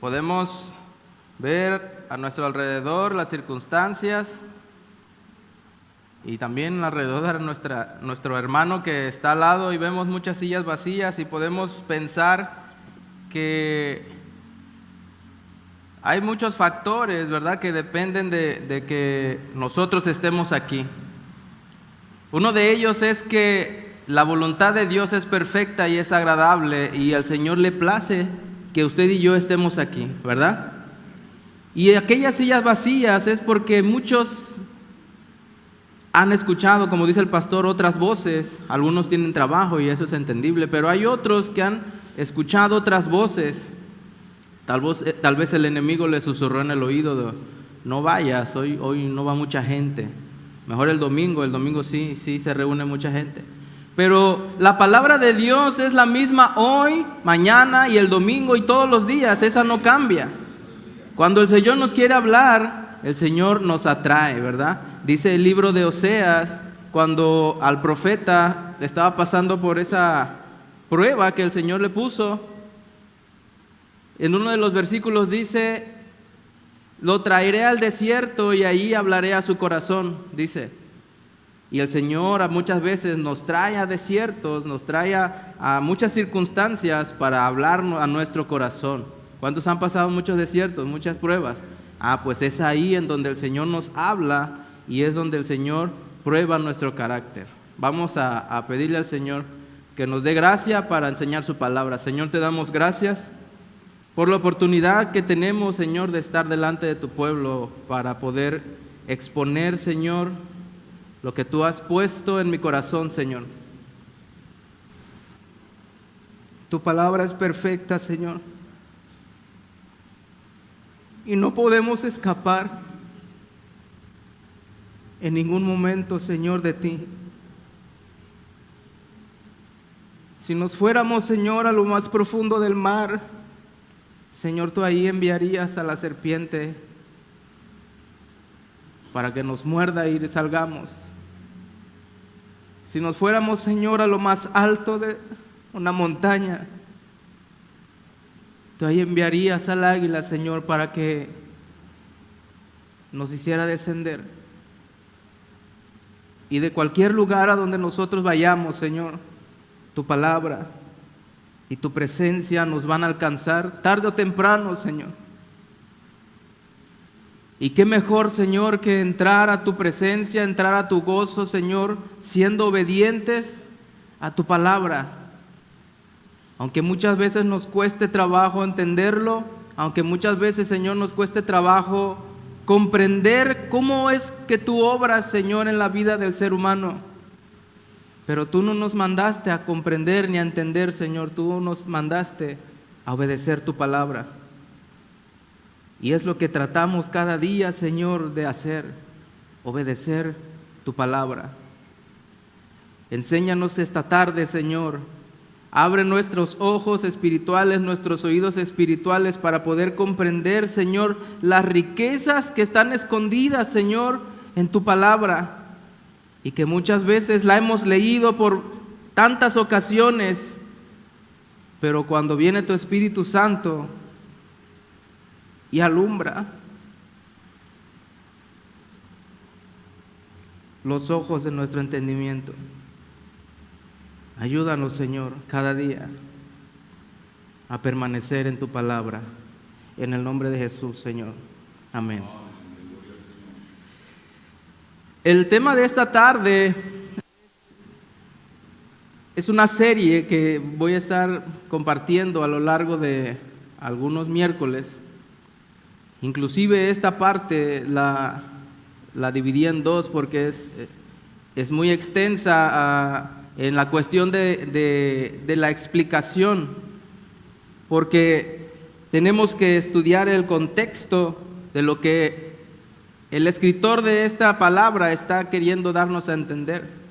Podemos ver a nuestro alrededor las circunstancias y también alrededor de nuestro hermano que está al lado, y vemos muchas sillas vacías y podemos pensar que hay muchos factores, ¿verdad?, que dependen de que nosotros estemos aquí. Uno de ellos es que la voluntad de Dios es perfecta y es agradable, y al Señor le place que usted y yo estemos aquí, ¿verdad? Y aquellas sillas vacías es porque muchos han escuchado, como dice el pastor, otras voces. Algunos tienen trabajo y eso es entendible, pero hay otros que han escuchado otras voces. Tal vez el enemigo le susurró en el oído: no vayas, hoy no va mucha gente. Mejor el domingo sí se reúne mucha gente. Pero la palabra de Dios es la misma hoy, mañana y el domingo y todos los días. Esa no cambia. Cuando el Señor nos quiere hablar, el Señor nos atrae, ¿verdad? Dice el libro de Oseas, cuando al profeta estaba pasando por esa prueba que el Señor le puso, en uno de los versículos dice: lo traeré al desierto y ahí hablaré a su corazón, dice. Y el Señor muchas veces nos trae a desiertos, nos trae a muchas circunstancias para hablar a nuestro corazón. ¿Cuántos han pasado muchos desiertos, muchas pruebas? Pues es ahí en donde el Señor nos habla y es donde el Señor prueba nuestro carácter. Vamos a pedirle al Señor que nos dé gracia para enseñar su palabra. Señor, te damos gracias por la oportunidad que tenemos, Señor, de estar delante de tu pueblo para poder exponer, Señor, lo que tú has puesto en mi corazón, Señor. Tu palabra es perfecta, Señor, y no podemos escapar en ningún momento, Señor, de ti. Si nos fuéramos, Señor, a lo más profundo del mar, Señor, tú ahí enviarías a la serpiente para que nos muerda y salgamos. Si nos fuéramos, Señor, a lo más alto de una montaña, tú ahí enviarías al águila, Señor, para que nos hiciera descender. Y de cualquier lugar a donde nosotros vayamos, Señor, tu palabra y tu presencia nos van a alcanzar tarde o temprano, Señor. Y qué mejor, Señor, que entrar a tu presencia, entrar a tu gozo, Señor, siendo obedientes a tu palabra. Aunque muchas veces nos cueste trabajo entenderlo, aunque muchas veces, Señor, nos cueste trabajo comprender cómo es que tú obras, Señor, en la vida del ser humano. Pero tú no nos mandaste a comprender ni a entender, Señor, tú nos mandaste a obedecer tu palabra. Y es lo que tratamos cada día, Señor, de hacer, obedecer tu palabra. Enséñanos esta tarde, Señor. Abre nuestros ojos espirituales, nuestros oídos espirituales para poder comprender, Señor, las riquezas que están escondidas, Señor, en tu palabra. Y que muchas veces la hemos leído por tantas ocasiones, pero cuando viene tu Espíritu Santo y alumbra los ojos de nuestro entendimiento. Ayúdanos, Señor, cada día a permanecer en tu palabra. En el nombre de Jesús, Señor. Amén. El tema de esta tarde es una serie que voy a estar compartiendo a lo largo de algunos miércoles. Inclusive esta parte la dividí en dos porque es muy extensa en la cuestión de la explicación, porque tenemos que estudiar el contexto de lo que el escritor de esta palabra está queriendo darnos a entender.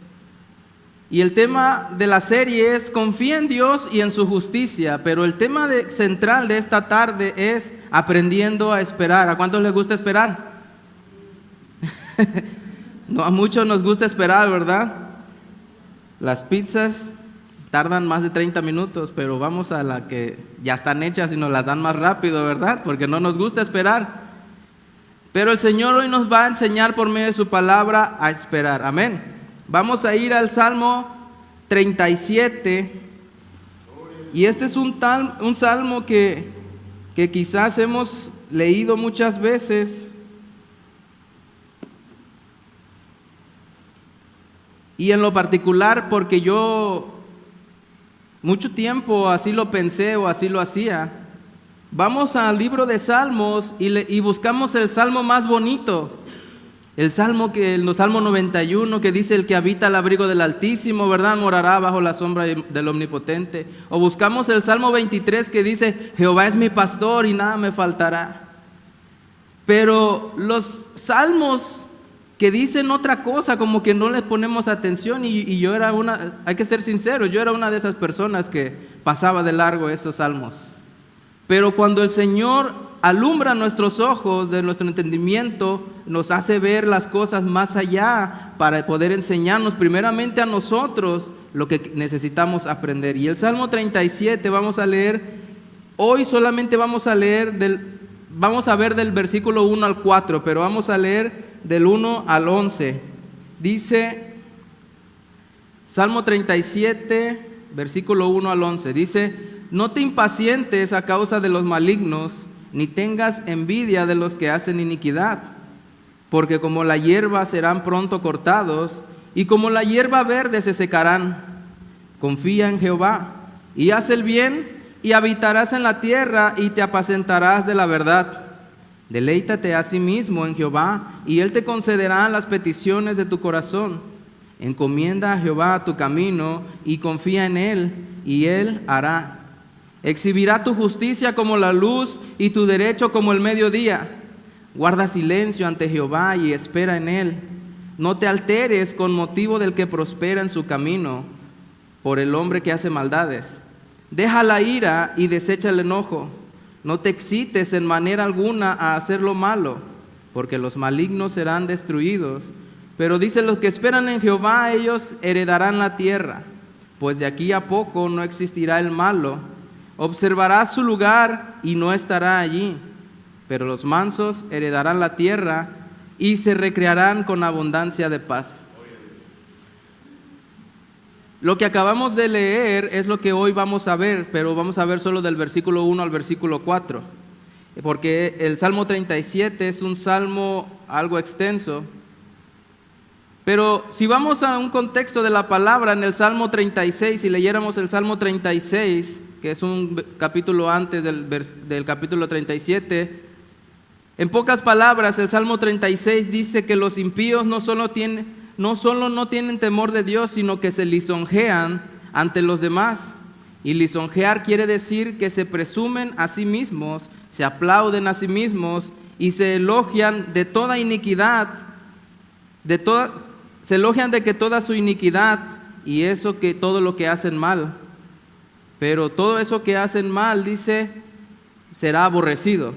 Y el tema de la serie es confía en Dios y en su justicia, pero el tema central de esta tarde es aprendiendo a esperar. ¿A cuántos les gusta esperar? No, a muchos nos gusta esperar, ¿verdad? Las pizzas, tardan más de 30 minutos, pero vamos a la que ya están hechas y nos las dan más rápido, ¿verdad? Porque no nos gusta esperar. Pero el Señor hoy nos va a enseñar por medio de su palabra a esperar. Amén. Vamos a ir al Salmo 37. Y este es un salmo que quizás hemos leído muchas veces. Y en lo particular porque yo mucho tiempo así lo pensé o así lo hacía. Vamos al libro de Salmos y buscamos el salmo más bonito. El Salmo 91 que dice: el que habita al abrigo del Altísimo, ¿verdad?, morará bajo la sombra del Omnipotente. O buscamos el Salmo 23 que dice: Jehová es mi pastor y nada me faltará. Pero los salmos que dicen otra cosa, como que no les ponemos atención, y yo era hay que ser sincero, yo era una de esas personas que pasaba de largo esos salmos. Pero cuando el Señor alumbra nuestros ojos de nuestro entendimiento, nos hace ver las cosas más allá para poder enseñarnos primeramente a nosotros lo que necesitamos aprender. Y el Salmo 37 vamos a leer, hoy solamente vamos a ver del versículo 1 al 4, pero vamos a leer del 1 al 11. Dice, Salmo 37, versículo 1 al 11, dice: no te impacientes a causa de los malignos, ni tengas envidia de los que hacen iniquidad, porque como la hierba serán pronto cortados, y como la hierba verde se secarán. Confía en Jehová, y haz el bien, y habitarás en la tierra, y te apacentarás de la verdad. Deleítate a sí mismo en Jehová, y Él te concederá las peticiones de tu corazón. Encomienda a Jehová tu camino, y confía en Él, y Él hará. Exhibirá tu justicia como la luz, y tu derecho como el mediodía. Guarda silencio ante Jehová, y espera en Él. No te alteres con motivo del que prospera en su camino, por el hombre que hace maldades. Deja la ira y desecha el enojo. No te excites en manera alguna a hacer lo malo, porque los malignos serán destruidos. Pero dice: los que esperan en Jehová, ellos heredarán la tierra, pues de aquí a poco no existirá el malo. Observará su lugar y no estará allí, pero los mansos heredarán la tierra y se recrearán con abundancia de paz. Lo que acabamos de leer es lo que hoy vamos a ver, pero vamos a ver solo del versículo 1 al versículo 4, porque el Salmo 37 es un salmo algo extenso. Pero si vamos a un contexto de la palabra, en el Salmo 36, si leyéramos el Salmo 36, que es un capítulo antes del capítulo 37, en pocas palabras, el Salmo 36 dice que los impíos no solo no tienen temor de Dios, sino que se lisonjean ante los demás. Y lisonjear quiere decir que se presumen a sí mismos, se aplauden a sí mismos y se elogian de toda iniquidad, se elogian de que toda su iniquidad y eso que todo lo que hacen mal. Pero todo eso que hacen mal, dice, será aborrecido.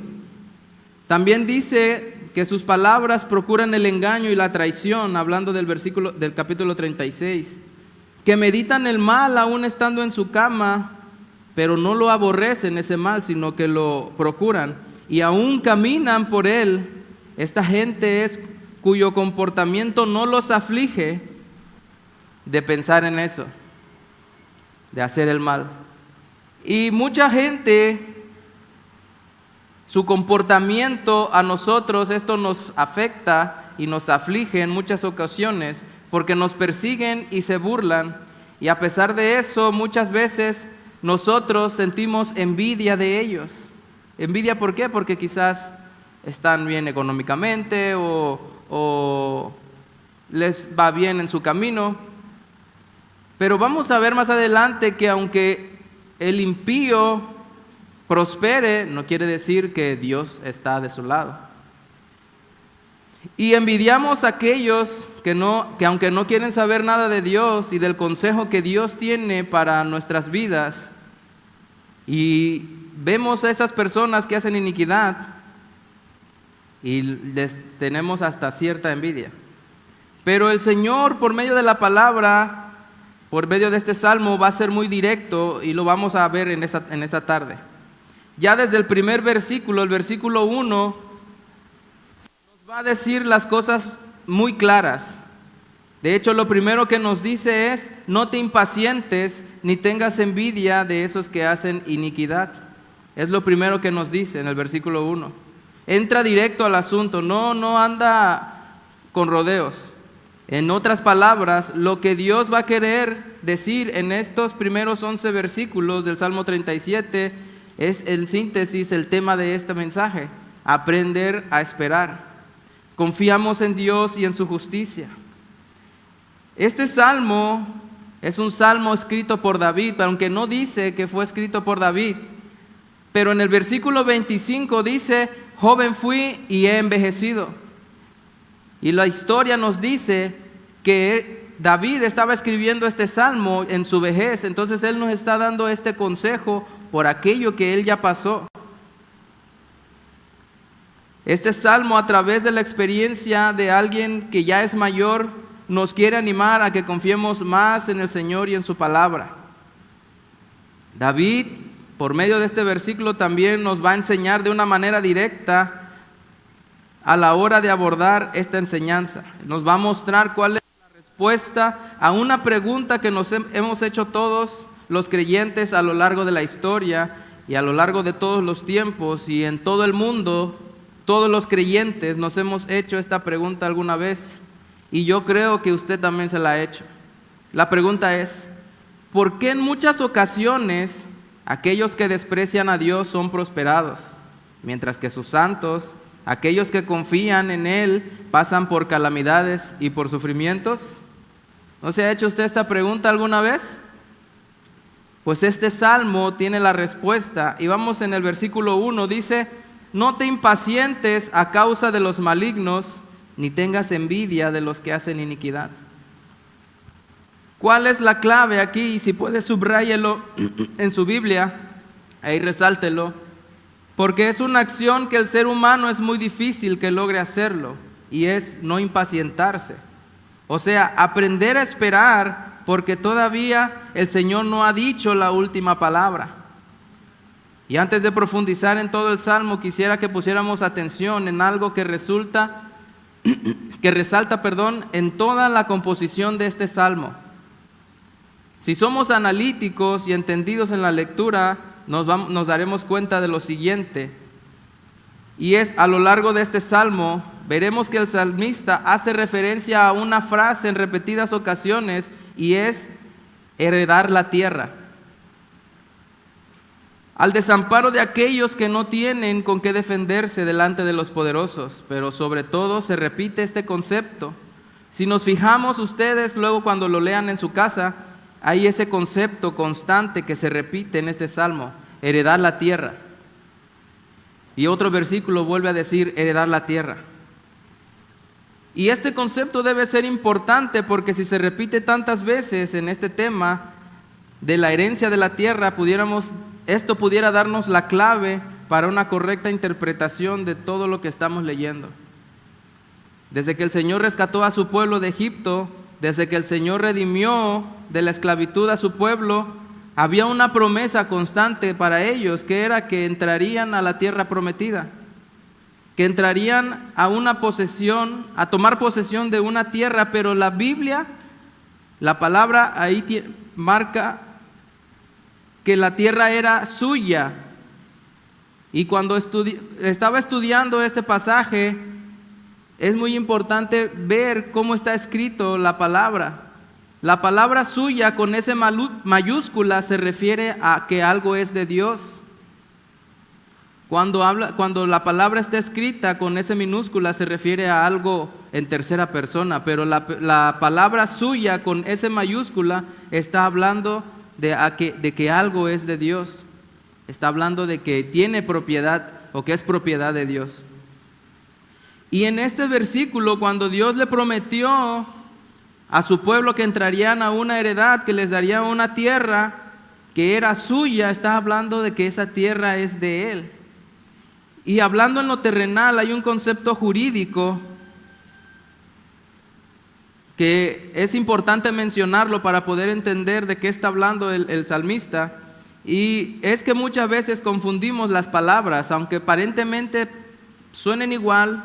También dice que sus palabras procuran el engaño y la traición, hablando del capítulo 36, que meditan el mal aún estando en su cama, pero no lo aborrecen ese mal, sino que lo procuran, y aún caminan por él. Esta gente es cuyo comportamiento no los aflige de pensar en eso, de hacer el mal. Y mucha gente, su comportamiento a nosotros, esto nos afecta y nos aflige en muchas ocasiones, porque nos persiguen y se burlan, y a pesar de eso, muchas veces nosotros sentimos envidia de ellos. ¿Envidia por qué? Porque quizás están bien económicamente o les va bien en su camino. Pero vamos a ver más adelante que aunque el impío prospere, no quiere decir que Dios está de su lado. Y envidiamos a aquellos que aunque no quieren saber nada de Dios y del consejo que Dios tiene para nuestras vidas, y vemos a esas personas que hacen iniquidad y les tenemos hasta cierta envidia. Pero el Señor, por medio de la palabra, por medio de este salmo va a ser muy directo y lo vamos a ver en esta tarde. Ya desde el primer versículo, el versículo 1, nos va a decir las cosas muy claras. De hecho, lo primero que nos dice es: no te impacientes ni tengas envidia de esos que hacen iniquidad. Es lo primero que nos dice en el versículo 1. Entra directo al asunto, no anda con rodeos. En otras palabras, lo que Dios va a querer decir en estos primeros 11 versículos del Salmo 37 es en síntesis el tema de este mensaje: aprender a esperar. Confiamos en Dios y en su justicia. Este salmo es un salmo escrito por David, aunque no dice que fue escrito por David, pero en el versículo 25 dice: joven fui y he envejecido. Y la historia nos dice que David estaba escribiendo este salmo en su vejez. Entonces él nos está dando este consejo por aquello que él ya pasó. Este salmo, a través de la experiencia de alguien que ya es mayor, nos quiere animar a que confiemos más en el Señor y en su palabra. David, por medio de este versículo, también nos va a enseñar de una manera directa a la hora de abordar esta enseñanza. Nos va a mostrar cuál es la respuesta a una pregunta que nos hemos hecho todos los creyentes a lo largo de la historia y a lo largo de todos los tiempos, y en todo el mundo. Todos los creyentes nos hemos hecho esta pregunta alguna vez, y yo creo que usted también se la ha hecho. La pregunta es: ¿por qué en muchas ocasiones aquellos que desprecian a Dios son prosperados, mientras que sus santos, aquellos que confían en Él, pasan por calamidades y por sufrimientos? ¿No se ha hecho usted esta pregunta alguna vez? Pues este salmo tiene la respuesta, y vamos en el versículo 1, dice: no te impacientes a causa de los malignos, ni tengas envidia de los que hacen iniquidad. ¿Cuál es la clave aquí? Y si puede, subráyelo en su Biblia, ahí resáltelo, porque es una acción que el ser humano es muy difícil que logre hacerlo, y es no impacientarse. O sea, aprender a esperar, porque todavía el Señor no ha dicho la última palabra. Y antes de profundizar en todo el salmo, quisiera que pusiéramos atención en algo que resalta en toda la composición de este salmo. Si somos analíticos y entendidos en la lectura, nos daremos cuenta de lo siguiente. Y es: a lo largo de este salmo, veremos que el salmista hace referencia a una frase en repetidas ocasiones, y es heredar la tierra. Al desamparo de aquellos que no tienen con qué defenderse delante de los poderosos. Pero sobre todo se repite este concepto. Si nos fijamos, ustedes luego cuando lo lean en su casa, hay ese concepto constante que se repite en este salmo: heredar la tierra. Y otro versículo vuelve a decir: heredar la tierra. Y este concepto debe ser importante, porque si se repite tantas veces en este tema de la herencia de la tierra, esto pudiera darnos la clave para una correcta interpretación de todo lo que estamos leyendo. Desde que el Señor rescató a su pueblo de Egipto, desde que el Señor redimió de la esclavitud a su pueblo, había una promesa constante para ellos, que era que entrarían a la tierra prometida, que entrarían a una posesión, a tomar posesión de una tierra. Pero la Biblia, la palabra ahí marca que la tierra era suya. Y cuando estaba estudiando este pasaje, es muy importante ver cómo está escrito la palabra. La palabra suya con ese mayúscula se refiere a que algo es de Dios. Cuando la palabra está escrita con ese minúscula se refiere a algo en tercera persona, pero la palabra suya con ese mayúscula está hablando de que algo es de Dios. Está hablando de que tiene propiedad, o que es propiedad de Dios. Y en este versículo, cuando Dios le prometió a su pueblo que entrarían a una heredad, que les daría una tierra que era suya, está hablando de que esa tierra es de Él. Y hablando en lo terrenal, hay un concepto jurídico que es importante mencionarlo para poder entender de qué está hablando el salmista, y es que muchas veces confundimos las palabras, aunque aparentemente suenen igual,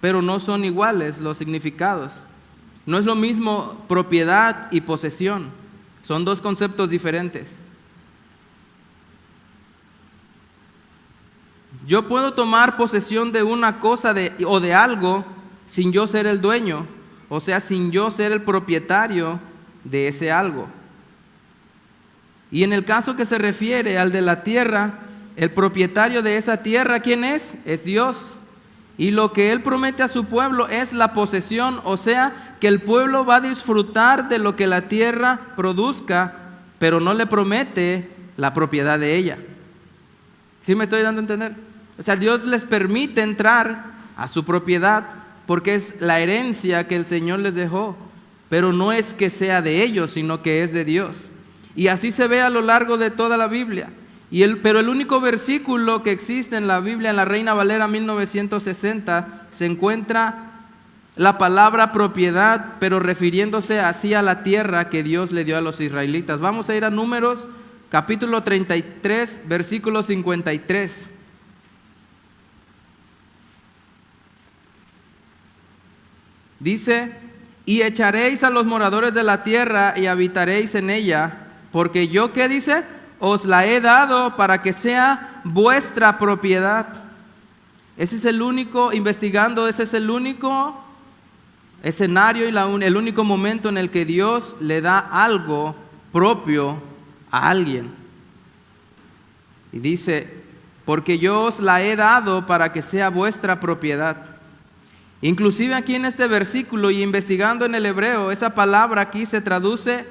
pero no son iguales los significados. No es lo mismo propiedad y posesión, son dos conceptos diferentes. Yo puedo tomar posesión de una cosa o de algo sin yo ser el dueño, o sea, sin yo ser el propietario de ese algo. Y en el caso que se refiere al de la tierra, el propietario de esa tierra, ¿quién es? Es Dios. Y lo que Él promete a su pueblo es la posesión, o sea, que el pueblo va a disfrutar de lo que la tierra produzca, pero no le promete la propiedad de ella. ¿Sí me estoy dando a entender? O sea, Dios les permite entrar a su propiedad porque es la herencia que el Señor les dejó, pero no es que sea de ellos, sino que es de Dios. Y así se ve a lo largo de toda la Biblia. Pero el único versículo que existe en la Biblia, en la Reina Valera 1960, se encuentra la palabra propiedad, pero refiriéndose así a la tierra que Dios le dio a los israelitas. Vamos a ir a Números, capítulo 33, versículo 53. Dice: y echaréis a los moradores de la tierra y habitaréis en ella, porque yo, ¿qué dice? Os la he dado para que sea vuestra propiedad. Ese es el único, investigando, ese es el único escenario y el único momento en el que Dios le da algo propio a alguien. Y dice: porque yo os la he dado para que sea vuestra propiedad. Inclusive aquí en este versículo y investigando en el hebreo, esa palabra aquí se traduce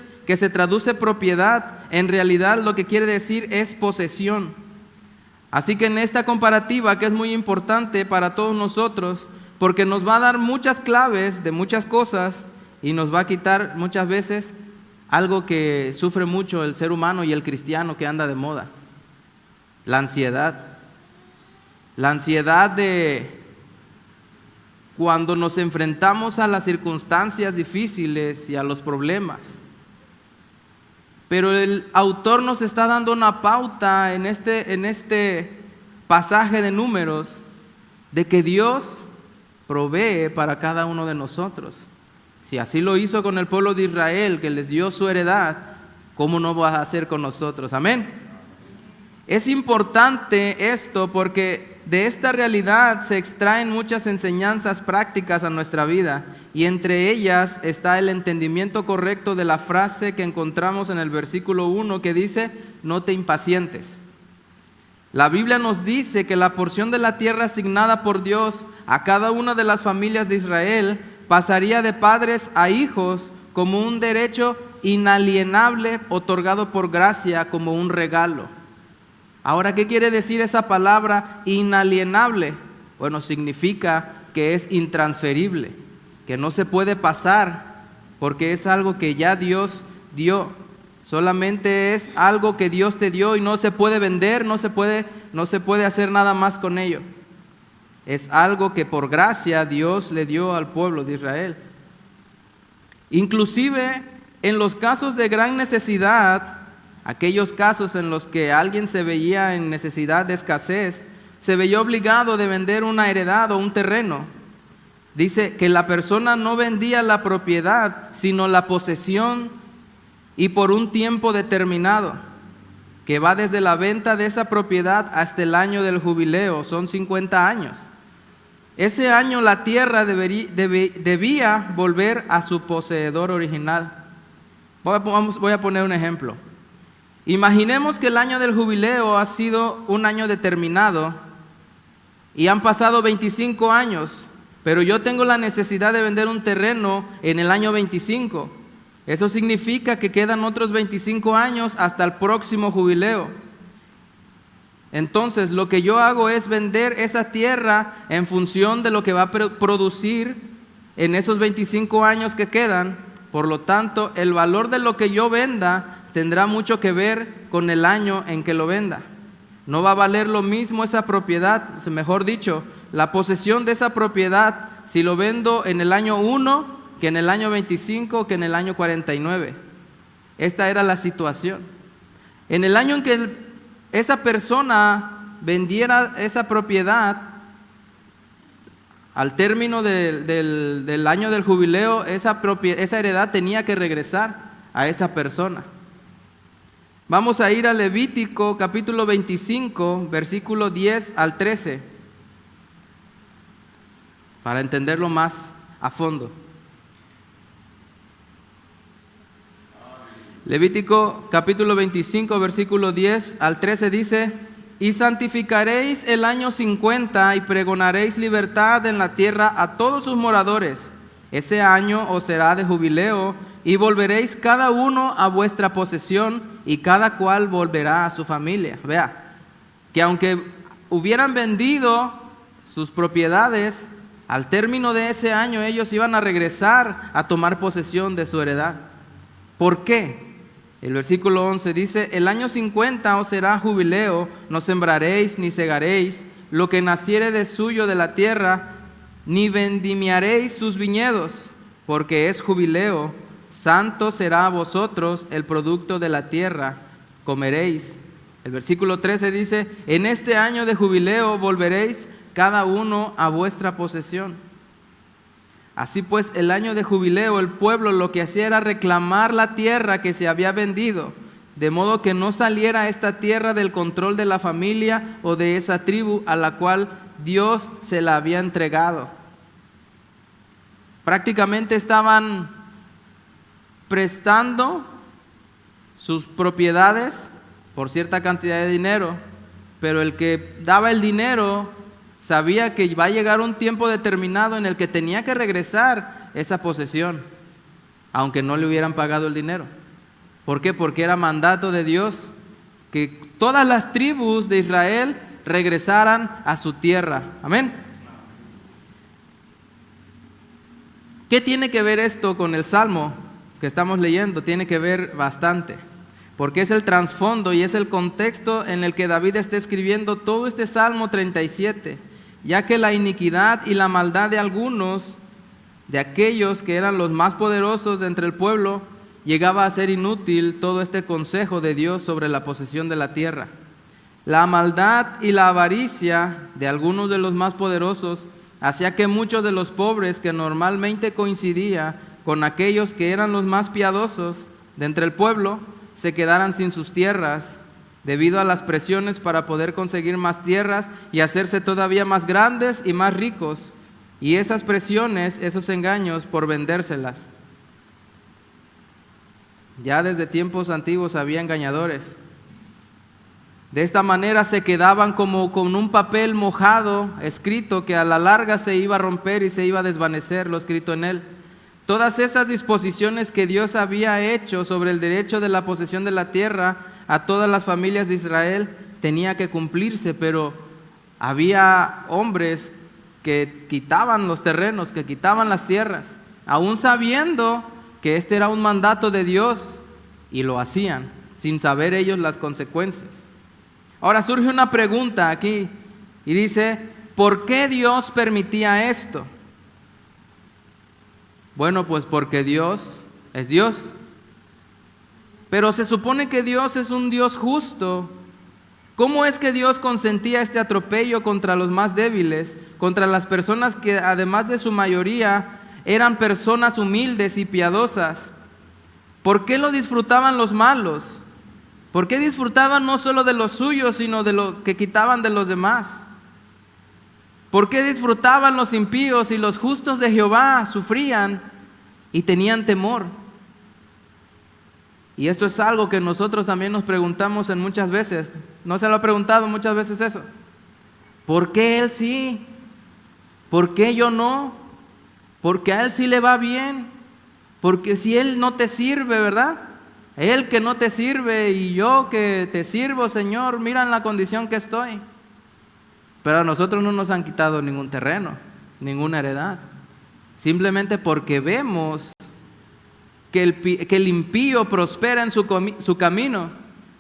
propiedad, en realidad lo que quiere decir es posesión. Así que en esta comparativa, que es muy importante para todos nosotros, porque nos va a dar muchas claves de muchas cosas y nos va a quitar muchas veces algo que sufre mucho el ser humano y el cristiano que anda de moda: la ansiedad. La ansiedad de cuando nos enfrentamos a las circunstancias difíciles y a los problemas. Pero el autor nos está dando una pauta en este pasaje de Números de que Dios provee para cada uno de nosotros. Si así lo hizo con el pueblo de Israel, que les dio su heredad, ¿cómo no va a hacer con nosotros? Amén. Es importante esto porque de esta realidad se extraen muchas enseñanzas prácticas a nuestra vida, y entre ellas está el entendimiento correcto de la frase que encontramos en el versículo 1 que dice: no te impacientes. La Biblia nos dice que la porción de la tierra asignada por Dios a cada una de las familias de Israel pasaría de padres a hijos como un derecho inalienable otorgado por gracia como un regalo. Ahora, ¿qué quiere decir esa palabra inalienable? Bueno, significa que es intransferible, que no se puede pasar, porque es algo que ya Dios dio. Solamente es algo que Dios te dio y no se puede vender, no se puede hacer nada más con ello. Es algo que por gracia Dios le dio al pueblo de Israel. Inclusive en los casos de gran necesidad, aquellos casos en los que alguien se veía en necesidad de escasez, se veía obligado de vender una heredad o un terreno. Dice que la persona no vendía la propiedad, sino la posesión, y por un tiempo determinado, que va desde la venta de esa propiedad hasta el año del jubileo, son 50 años. Ese año la tierra debía volver a su poseedor original. Voy a poner un ejemplo. Imaginemos que el año del jubileo ha sido un año determinado y han pasado 25 años, pero yo tengo la necesidad de vender un terreno en el año 25. Eso significa que quedan otros 25 años hasta el próximo jubileo. Entonces, lo que yo hago es vender esa tierra en función de lo que va a producir en esos 25 años que quedan. Por lo tanto, el valor de lo que yo venda tendrá mucho que ver con el año en que lo venda. No va a valer lo mismo esa propiedad, mejor dicho, la posesión de esa propiedad, si lo vendo en el año 1, que en el año 25, que en el año 49. Esta era la situación. En el año en que esa persona vendiera esa propiedad, al término del año del jubileo, esa heredad tenía que regresar a esa persona. Vamos a ir a Levítico capítulo 25, versículo 10 al 13, para entenderlo más a fondo. Levítico capítulo 25, versículo 10 al 13 dice: y santificaréis el año 50 y pregonaréis libertad en la tierra a todos sus moradores. Ese año os será de jubileo y volveréis cada uno a vuestra posesión y cada cual volverá a su familia. Vea, que aunque hubieran vendido sus propiedades, al término de ese año ellos iban a regresar a tomar posesión de su heredad. ¿Por qué? El versículo 11 dice: el año 50 os será jubileo, no sembraréis ni segaréis lo que naciere de suyo de la tierra, ni vendimiaréis sus viñedos, porque es jubileo. Santo será a vosotros el producto de la tierra, comeréis. El versículo 13 dice: en este año de jubileo volveréis cada uno a vuestra posesión. Así pues, el año de jubileo, el pueblo lo que hacía era reclamar la tierra que se había vendido, de modo que no saliera esta tierra del control de la familia o de esa tribu a la cual Dios se la había entregado. Prácticamente estaban prestando sus propiedades por cierta cantidad de dinero, pero el que daba el dinero sabía que va a llegar un tiempo determinado en el que tenía que regresar esa posesión, aunque no le hubieran pagado el dinero. ¿Por qué? Porque era mandato de Dios que todas las tribus de Israel regresaran a su tierra. Amén. ¿Qué tiene que ver esto con el Salmo que estamos leyendo? Tiene que ver bastante, porque es el trasfondo y es el contexto en el que David está escribiendo todo este Salmo 37, ya que la iniquidad y la maldad de algunos, de aquellos que eran los más poderosos de entre el pueblo, llegaba a ser inútil todo este consejo de Dios sobre la posesión de la tierra. La maldad y la avaricia de algunos de los más poderosos hacía que muchos de los pobres, que normalmente coincidía con aquellos que eran los más piadosos de entre el pueblo, se quedaran sin sus tierras debido a las presiones para poder conseguir más tierras y hacerse todavía más grandes y más ricos, y esas presiones, esos engaños por vendérselas. Ya desde tiempos antiguos había engañadores. De esta manera se quedaban como con un papel mojado escrito que a la larga se iba a romper y se iba a desvanecer lo escrito en él. Todas esas disposiciones que Dios había hecho sobre el derecho de la posesión de la tierra a todas las familias de Israel tenía que cumplirse, pero había hombres que quitaban los terrenos, que quitaban las tierras, aún sabiendo que este era un mandato de Dios, y lo hacían sin saber ellos las consecuencias. Ahora surge una pregunta aquí y dice: ¿por qué Dios permitía esto? Bueno, pues porque Dios es Dios. Pero se supone que Dios es un Dios justo. ¿Cómo es que Dios consentía este atropello contra los más débiles, contra las personas que además de su mayoría eran personas humildes y piadosas? ¿Por qué lo disfrutaban los malos? ¿Por qué disfrutaban no solo de los suyos, sino de lo que quitaban de los demás? ¿Por qué disfrutaban los impíos y los justos de Jehová sufrían y tenían temor? Y esto es algo que nosotros también nos preguntamos en muchas veces. ¿No se lo ha preguntado muchas veces eso? ¿Por qué él sí? ¿Por qué yo no? Porque a él sí le va bien. Porque si él no te sirve, ¿verdad? Él que no te sirve y yo que te sirvo, Señor, mira en la condición que estoy. Pero a nosotros no nos han quitado ningún terreno, ninguna heredad. Simplemente porque vemos que el impío prospera en su camino.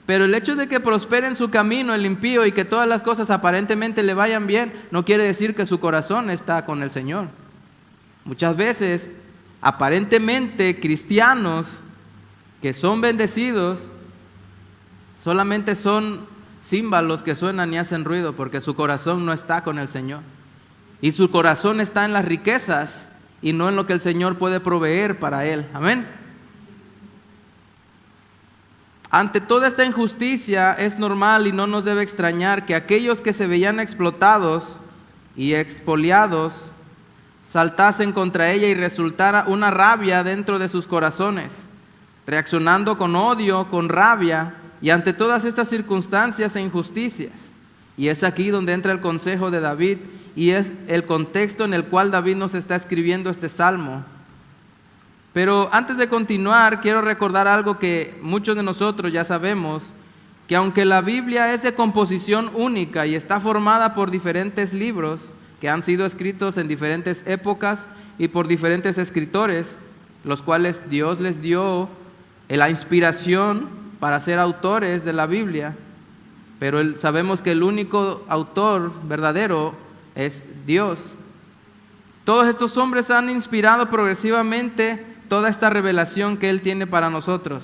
Pero el hecho de que prospere en su camino el impío y que todas las cosas aparentemente le vayan bien, no quiere decir que su corazón está con el Señor. Muchas veces aparentemente cristianos que son bendecidos, solamente son címbalos que suenan y hacen ruido porque su corazón no está con el Señor. Y su corazón está en las riquezas y no en lo que el Señor puede proveer para él. Amén. Ante toda esta injusticia es normal y no nos debe extrañar que aquellos que se veían explotados y expoliados saltasen contra ella y resultara una rabia dentro de sus corazones, reaccionando con odio, con rabia y ante todas estas circunstancias e injusticias. Y es aquí donde entra el consejo de David y es el contexto en el cual David nos está escribiendo este salmo. Pero antes de continuar, quiero recordar algo que muchos de nosotros ya sabemos, que aunque la Biblia es de composición única y está formada por diferentes libros que han sido escritos en diferentes épocas y por diferentes escritores, los cuales Dios les dio la inspiración para ser autores de la Biblia, pero sabemos que el único autor verdadero es Dios. Todos estos hombres han inspirado progresivamente toda esta revelación que Él tiene para nosotros.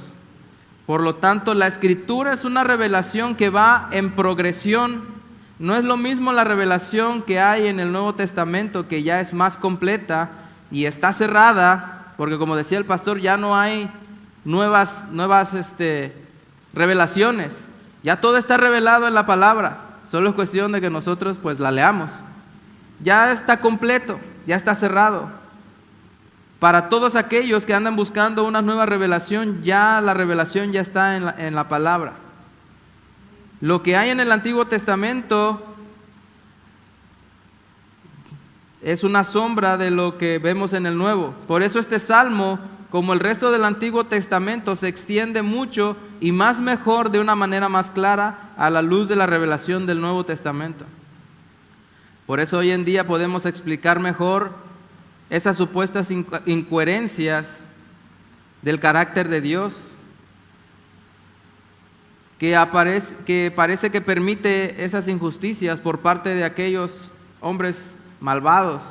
Por lo tanto, la Escritura es una revelación que va en progresión. No es lo mismo la revelación que hay en el Nuevo Testamento, que ya es más completa y está cerrada, porque como decía el pastor, ya no hay nuevas revelaciones. Ya todo está revelado en la palabra. Solo es cuestión de que nosotros pues la leamos. Ya está completo, ya está cerrado. Para todos aquellos que andan buscando una nueva revelación, ya la revelación ya está en la palabra. Lo que hay en el Antiguo Testamento es una sombra de lo que vemos en el Nuevo. Por eso este salmo, como el resto del Antiguo Testamento, se extiende mucho y más mejor, de una manera más clara, a la luz de la revelación del Nuevo Testamento. Por eso hoy en día podemos explicar mejor esas supuestas incoherencias del carácter de Dios, que parece que permite esas injusticias por parte de aquellos hombres malvados.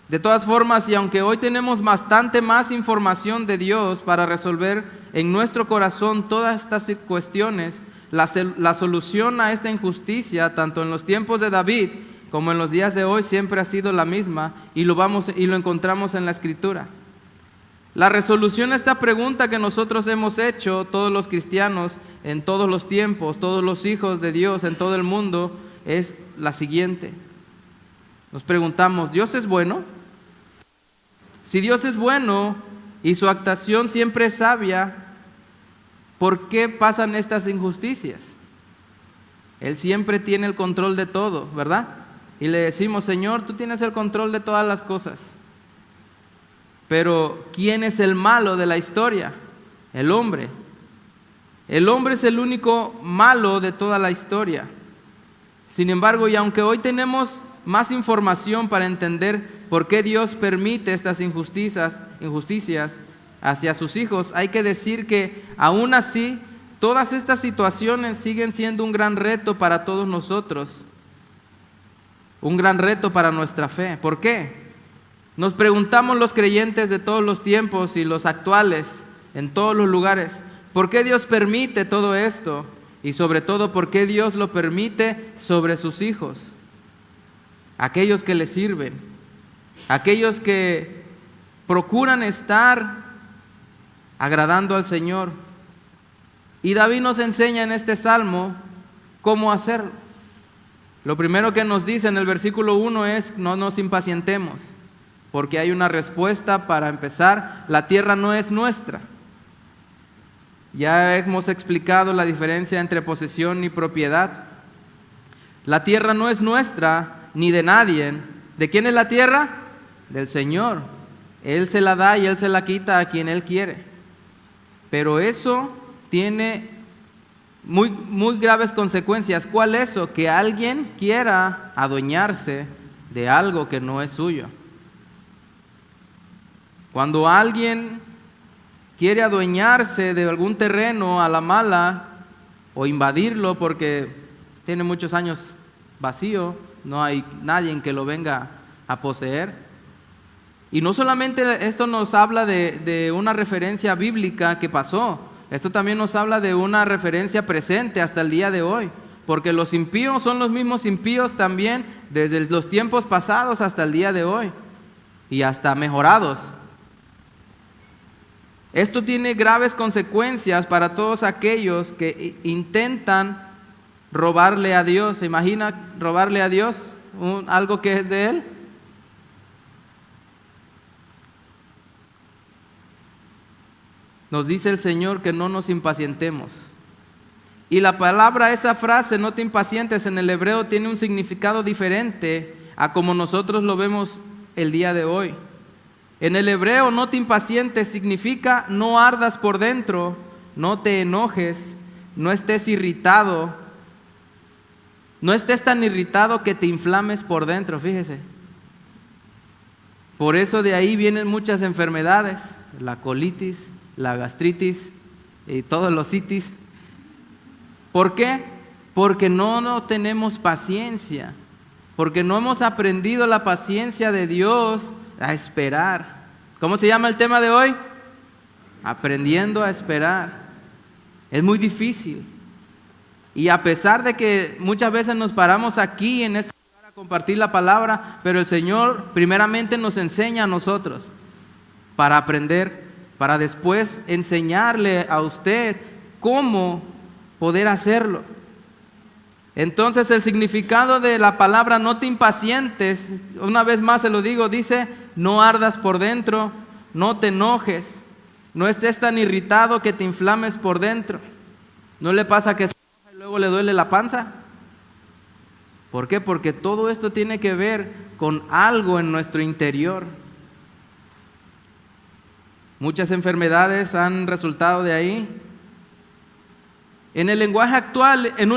De todas formas, y aunque hoy tenemos bastante más información de Dios para resolver en nuestro corazón todas estas cuestiones, la solución a esta injusticia, tanto en los tiempos de David como en los días de hoy, siempre ha sido la misma y lo encontramos en la Escritura. La resolución a esta pregunta que nosotros hemos hecho, todos los cristianos, en todos los tiempos, todos los hijos de Dios en todo el mundo, es la siguiente. Nos preguntamos, ¿Dios es bueno? Si Dios es bueno y su actuación siempre es sabia, ¿por qué pasan estas injusticias? Él siempre tiene el control de todo, ¿verdad? Y le decimos, Señor, tú tienes el control de todas las cosas. Pero ¿quién es el malo de la historia? El hombre. El hombre es el único malo de toda la historia. Sin embargo, y aunque hoy tenemos más información para entender por qué Dios permite estas injusticias hacia sus hijos, hay que decir que aún así, todas estas situaciones siguen siendo un gran reto para todos nosotros. Un gran reto para nuestra fe. ¿Por qué? Nos preguntamos los creyentes de todos los tiempos y los actuales, en todos los lugares, ¿por qué Dios permite todo esto? Y sobre todo, ¿por qué Dios lo permite sobre sus hijos? Aquellos que le sirven, aquellos que procuran estar agradando al Señor. Y David nos enseña en este salmo cómo hacerlo. Lo primero que nos dice en el versículo 1 es: no nos impacientemos, porque hay una respuesta para empezar. La tierra no es nuestra. Ya hemos explicado la diferencia entre posesión y propiedad. La tierra no es nuestra ni de nadie. ¿De quién es la tierra? Del Señor. Él se la da y Él se la quita a quien Él quiere. Pero eso tiene muy graves consecuencias. ¿Cuál es eso? Que alguien quiera adueñarse de algo que no es suyo. Cuando alguien quiere adueñarse de algún terreno a la mala o invadirlo porque tiene muchos años vacío, no hay nadie que lo venga a poseer, Y no solamente esto nos habla de una referencia bíblica que pasó, esto también nos habla de una referencia presente hasta el día de hoy, porque los impíos son los mismos impíos también desde los tiempos pasados hasta el día de hoy, y hasta mejorados. Esto tiene graves consecuencias para todos aquellos que intentan robarle a Dios. ¿Se imagina robarle a Dios algo que es de Él? Nos dice el Señor que no nos impacientemos. Y la palabra, esa frase, no te impacientes, en el hebreo tiene un significado diferente a como nosotros lo vemos el día de hoy. En el hebreo, no te impacientes significa no ardas por dentro, no te enojes, no estés irritado, no estés tan irritado que te inflames por dentro, fíjese. Por eso de ahí vienen muchas enfermedades, la colitis, la gastritis y todos los itis. ¿Por qué? Porque no tenemos paciencia, porque no hemos aprendido la paciencia de Dios a esperar. ¿Cómo se llama el tema de hoy? Aprendiendo a esperar. Es muy difícil. Y a pesar de que muchas veces nos paramos aquí en este lugar a compartir la palabra, pero el Señor primeramente nos enseña a nosotros para aprender, para después enseñarle a usted cómo poder hacerlo. Entonces el significado de la palabra no te impacientes, una vez más se lo digo, dice no ardas por dentro, no te enojes, no estés tan irritado que te inflames por dentro. ¿No le pasa que se enoja y luego le duele la panza? ¿Por qué? Porque todo esto tiene que ver con algo en nuestro interior. Muchas enfermedades han resultado de ahí. En un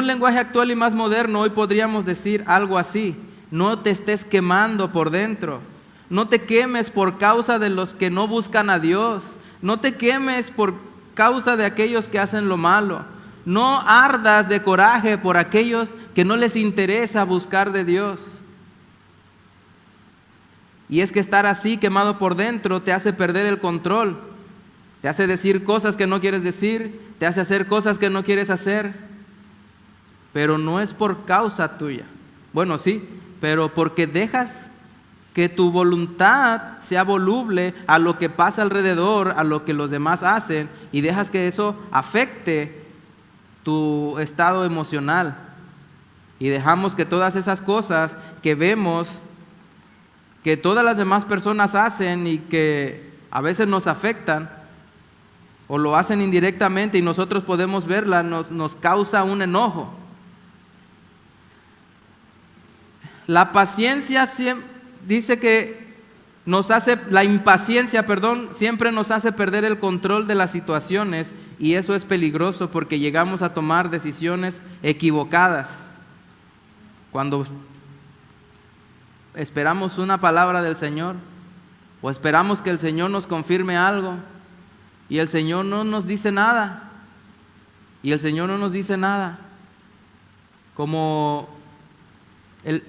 lenguaje actual y más moderno, hoy podríamos decir algo así: no te estés quemando por dentro, no te quemes por causa de los que no buscan a Dios, no te quemes por causa de aquellos que hacen lo malo, no ardas de coraje por aquellos que no les interesa buscar de Dios. Y es que estar así quemado por dentro te hace perder el control, te hace decir cosas que no quieres decir, te hace hacer cosas que no quieres hacer, pero no es por causa tuya. Bueno, sí, pero porque dejas que tu voluntad sea voluble a lo que pasa alrededor, a lo que los demás hacen, y dejas que eso afecte tu estado emocional. Y dejamos que todas esas cosas que vemos que todas las demás personas hacen y que a veces nos afectan, o lo hacen indirectamente y nosotros podemos verla, nos causa un enojo. La paciencia dice que la impaciencia, siempre nos hace perder el control de las situaciones, y eso es peligroso porque llegamos a tomar decisiones equivocadas. Cuando esperamos una palabra del Señor, o esperamos que el Señor nos confirme algo, y el Señor no nos dice nada, como el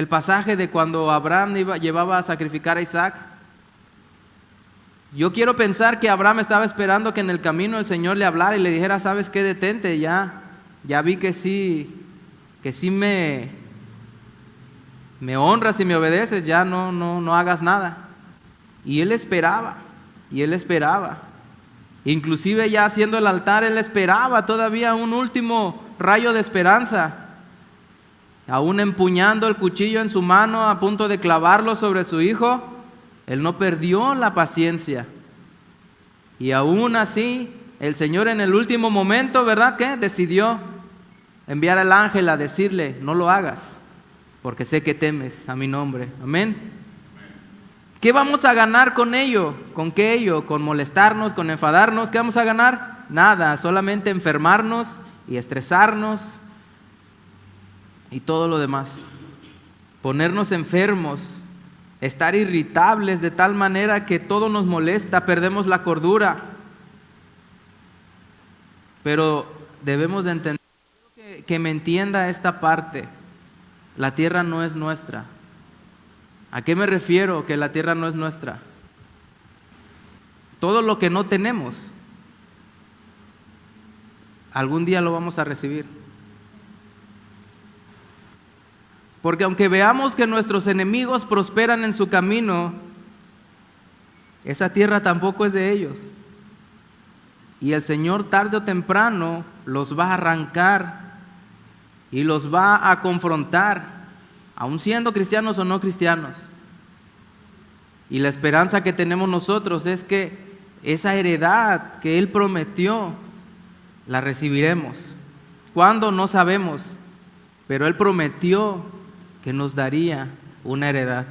pasaje de cuando Abraham llevaba a sacrificar a Isaac. Yo quiero pensar que Abraham estaba esperando que en el camino el Señor le hablara y le dijera: ¿sabes qué? Detente, ya vi que sí me honras y me obedeces, ya no hagas nada. Y él esperaba. Inclusive ya haciendo el altar, él esperaba todavía un último rayo de esperanza. Aún empuñando el cuchillo en su mano, a punto de clavarlo sobre su hijo, él no perdió la paciencia. Y aún así, el Señor en el último momento, ¿verdad qué? Decidió enviar al ángel a decirle: no lo hagas, porque sé que temes a mi nombre. Amén. ¿Qué vamos a ganar con ello? ¿Con qué ello? ¿Con molestarnos? ¿Con enfadarnos? ¿Qué vamos a ganar? Nada, solamente enfermarnos y estresarnos y todo lo demás. Ponernos enfermos, estar irritables de tal manera que todo nos molesta, perdemos la cordura. Pero debemos de entender, que me entienda esta parte: la tierra no es nuestra. ¿A qué me refiero que la tierra no es nuestra? Todo lo que no tenemos, algún día lo vamos a recibir. Porque aunque veamos que nuestros enemigos prosperan en su camino, esa tierra tampoco es de ellos. Y el Señor tarde o temprano los va a arrancar y los va a confrontar, aun siendo cristianos o no cristianos. Y la esperanza que tenemos nosotros es que esa heredad que Él prometió, la recibiremos. ¿Cuándo? No sabemos, pero Él prometió que nos daría una heredad.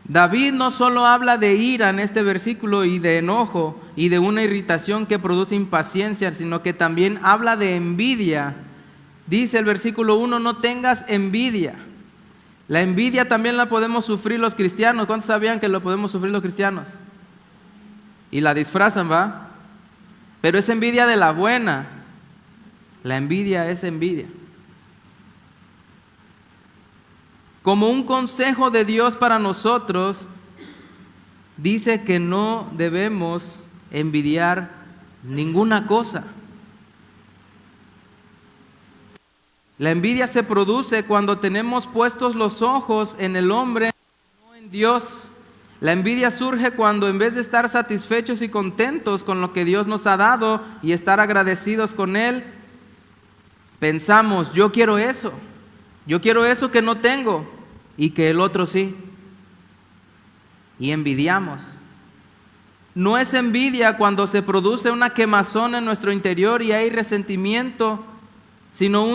David no solo habla de ira en este versículo y de enojo y de una irritación que produce impaciencia, sino que también habla de envidia. Dice el versículo 1, no tengas envidia. La envidia también la podemos sufrir los cristianos. ¿Cuántos sabían que lo podemos sufrir los cristianos? Y la disfrazan, ¿va? Pero es envidia de la buena. La envidia es envidia. Como un consejo de Dios para nosotros, dice que no debemos envidiar ninguna cosa. La envidia se produce cuando tenemos puestos los ojos en el hombre, no en Dios. La envidia surge cuando en vez de estar satisfechos y contentos con lo que Dios nos ha dado y estar agradecidos con Él, pensamos, yo quiero eso que no tengo y que el otro sí. Y envidiamos. No es envidia cuando se produce una quemazón en nuestro interior y hay resentimiento, sino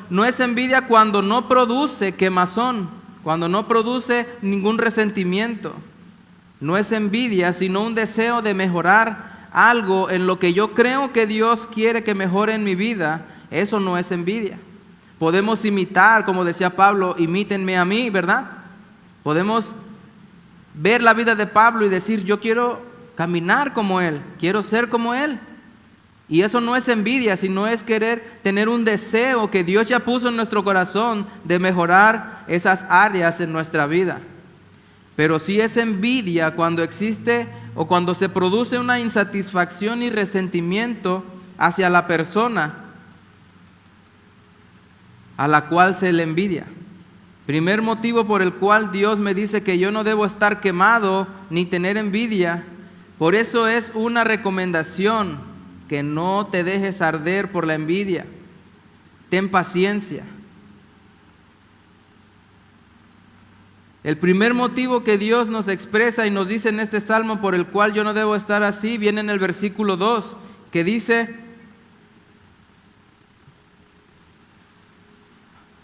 no es envidia cuando no produce quemazón, cuando no produce ningún resentimiento. No es envidia, sino un deseo de mejorar algo en lo que yo creo que Dios quiere que mejore en mi vida. Eso no es envidia. Podemos imitar, como decía Pablo, imítenme a mí, ¿verdad? Podemos ver la vida de Pablo y decir, yo quiero caminar como él, quiero ser como él. Y eso no es envidia, sino es querer tener un deseo que Dios ya puso en nuestro corazón de mejorar esas áreas en nuestra vida. Pero sí es envidia cuando existe o cuando se produce una insatisfacción y resentimiento hacia la persona a la cual se le envidia. Primer motivo por el cual Dios me dice que yo no debo estar quemado ni tener envidia. Por eso es una recomendación que no te dejes arder por la envidia. Ten paciencia. El primer motivo que Dios nos expresa y nos dice en este salmo por el cual yo no debo estar así, viene en el versículo 2, que dice: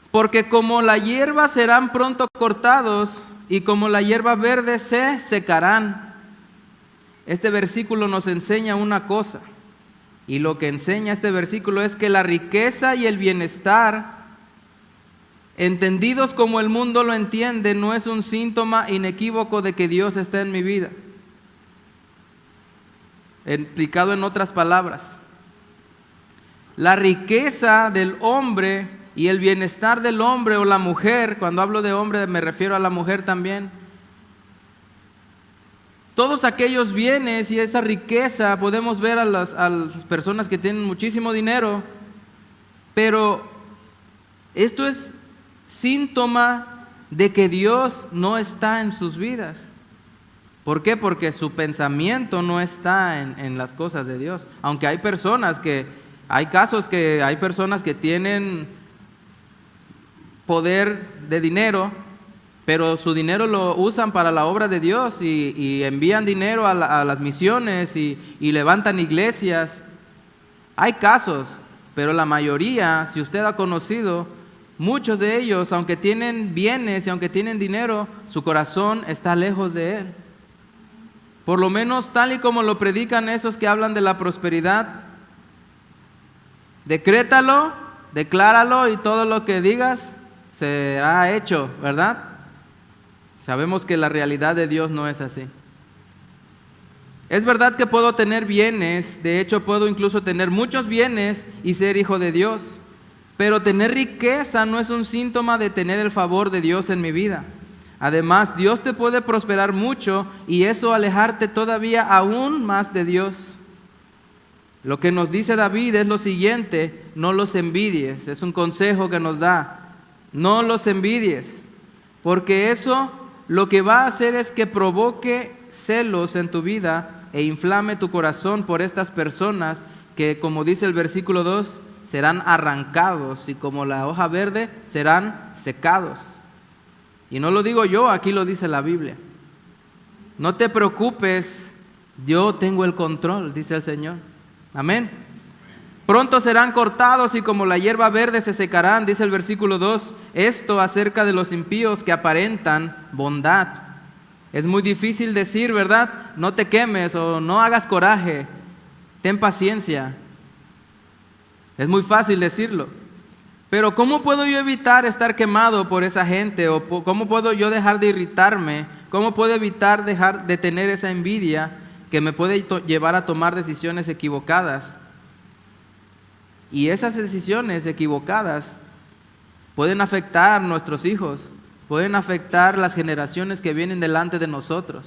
porque como la hierba serán pronto cortados y como la hierba verde se secarán. Este versículo nos enseña una cosa, y lo que enseña este versículo es que la riqueza y el bienestar, entendidos como el mundo lo entiende, no es un síntoma inequívoco de que Dios está en mi vida. Explicado en otras palabras, la riqueza del hombre y el bienestar del hombre o la mujer, cuando hablo de hombre me refiero a la mujer también, todos aquellos bienes y esa riqueza, podemos ver a las personas que tienen muchísimo dinero, pero esto es síntoma de que Dios no está en sus vidas. ¿Por qué? Porque su pensamiento no está en las cosas de Dios. Aunque hay personas hay personas que tienen poder de dinero, pero su dinero lo usan para la obra de Dios y envían dinero a las misiones y levantan iglesias. Hay casos, pero la mayoría, si usted ha conocido, muchos de ellos, aunque tienen bienes y aunque tienen dinero, su corazón está lejos de Él. Por lo menos tal y como lo predican esos que hablan de la prosperidad. Decrétalo, decláralo y todo lo que digas será hecho, ¿verdad? Sabemos que la realidad de Dios no es así. Es verdad que puedo tener bienes, de hecho puedo incluso tener muchos bienes y ser hijo de Dios, Pero tener riqueza no es un síntoma de tener el favor de Dios en mi vida. Además, Dios te puede prosperar mucho y eso alejarte todavía aún más de Dios. Lo que nos dice David es lo siguiente: no los envidies. Es un consejo que nos da. No los envidies, porque eso lo que va a hacer es que provoque celos en tu vida e inflame tu corazón por estas personas que, como dice el versículo 2, serán arrancados y como la hoja verde serán secados. Y no lo digo yo, aquí lo dice la Biblia. No te preocupes, yo tengo el control, dice el Señor. Amén. Pronto serán cortados y como la hierba verde se secarán, dice el versículo 2. Esto acerca de los impíos que aparentan bondad. Es muy difícil decir, ¿verdad? No te quemes o no hagas coraje, ten paciencia. Es muy fácil decirlo. Pero ¿cómo puedo yo evitar estar quemado por esa gente? ¿O cómo puedo yo dejar de irritarme? ¿Cómo puedo evitar dejar de tener esa envidia que me puede llevar a tomar decisiones equivocadas? Y esas decisiones equivocadas pueden afectar a nuestros hijos, pueden afectar las generaciones que vienen delante de nosotros.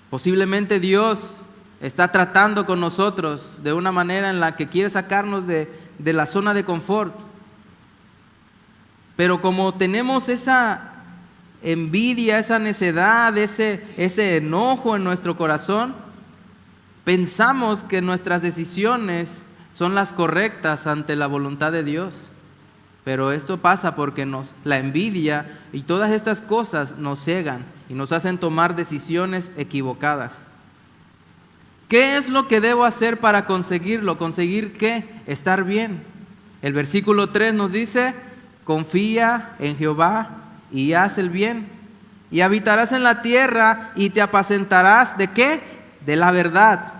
Posiblemente Dios está tratando con nosotros de una manera en la que quiere sacarnos de la zona de confort. Pero como tenemos esa envidia, esa necedad, ese enojo en nuestro corazón, pensamos que nuestras decisiones son las correctas ante la voluntad de Dios. Pero esto pasa porque la envidia y todas estas cosas nos cegan y nos hacen tomar decisiones equivocadas. ¿Qué es lo que debo hacer para conseguirlo? ¿Conseguir qué? Estar bien. El versículo 3 nos dice: confía en Jehová y haz el bien, y habitarás en la tierra y te apacentarás ¿de qué? De la verdad.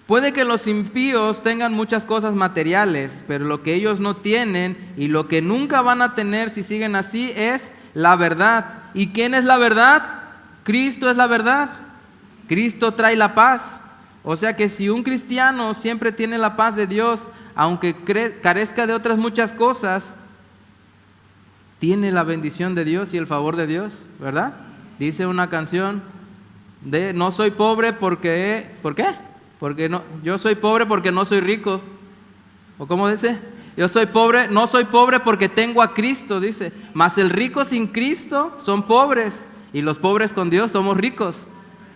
Puede que los impíos tengan muchas cosas materiales, pero lo que ellos no tienen y lo que nunca van a tener si siguen así es la verdad. ¿Y quién es la verdad? Cristo es la verdad. Cristo trae la paz. O sea que si un cristiano siempre tiene la paz de Dios, aunque carezca de otras muchas cosas, tiene la bendición de Dios y el favor de Dios, ¿verdad? Dice una canción de no soy pobre porque, ¿por qué? Porque no, yo soy pobre porque no soy rico. ¿O cómo dice? Yo soy pobre, no soy pobre porque tengo a Cristo, dice. Mas el rico sin Cristo son pobres y los pobres con Dios somos ricos.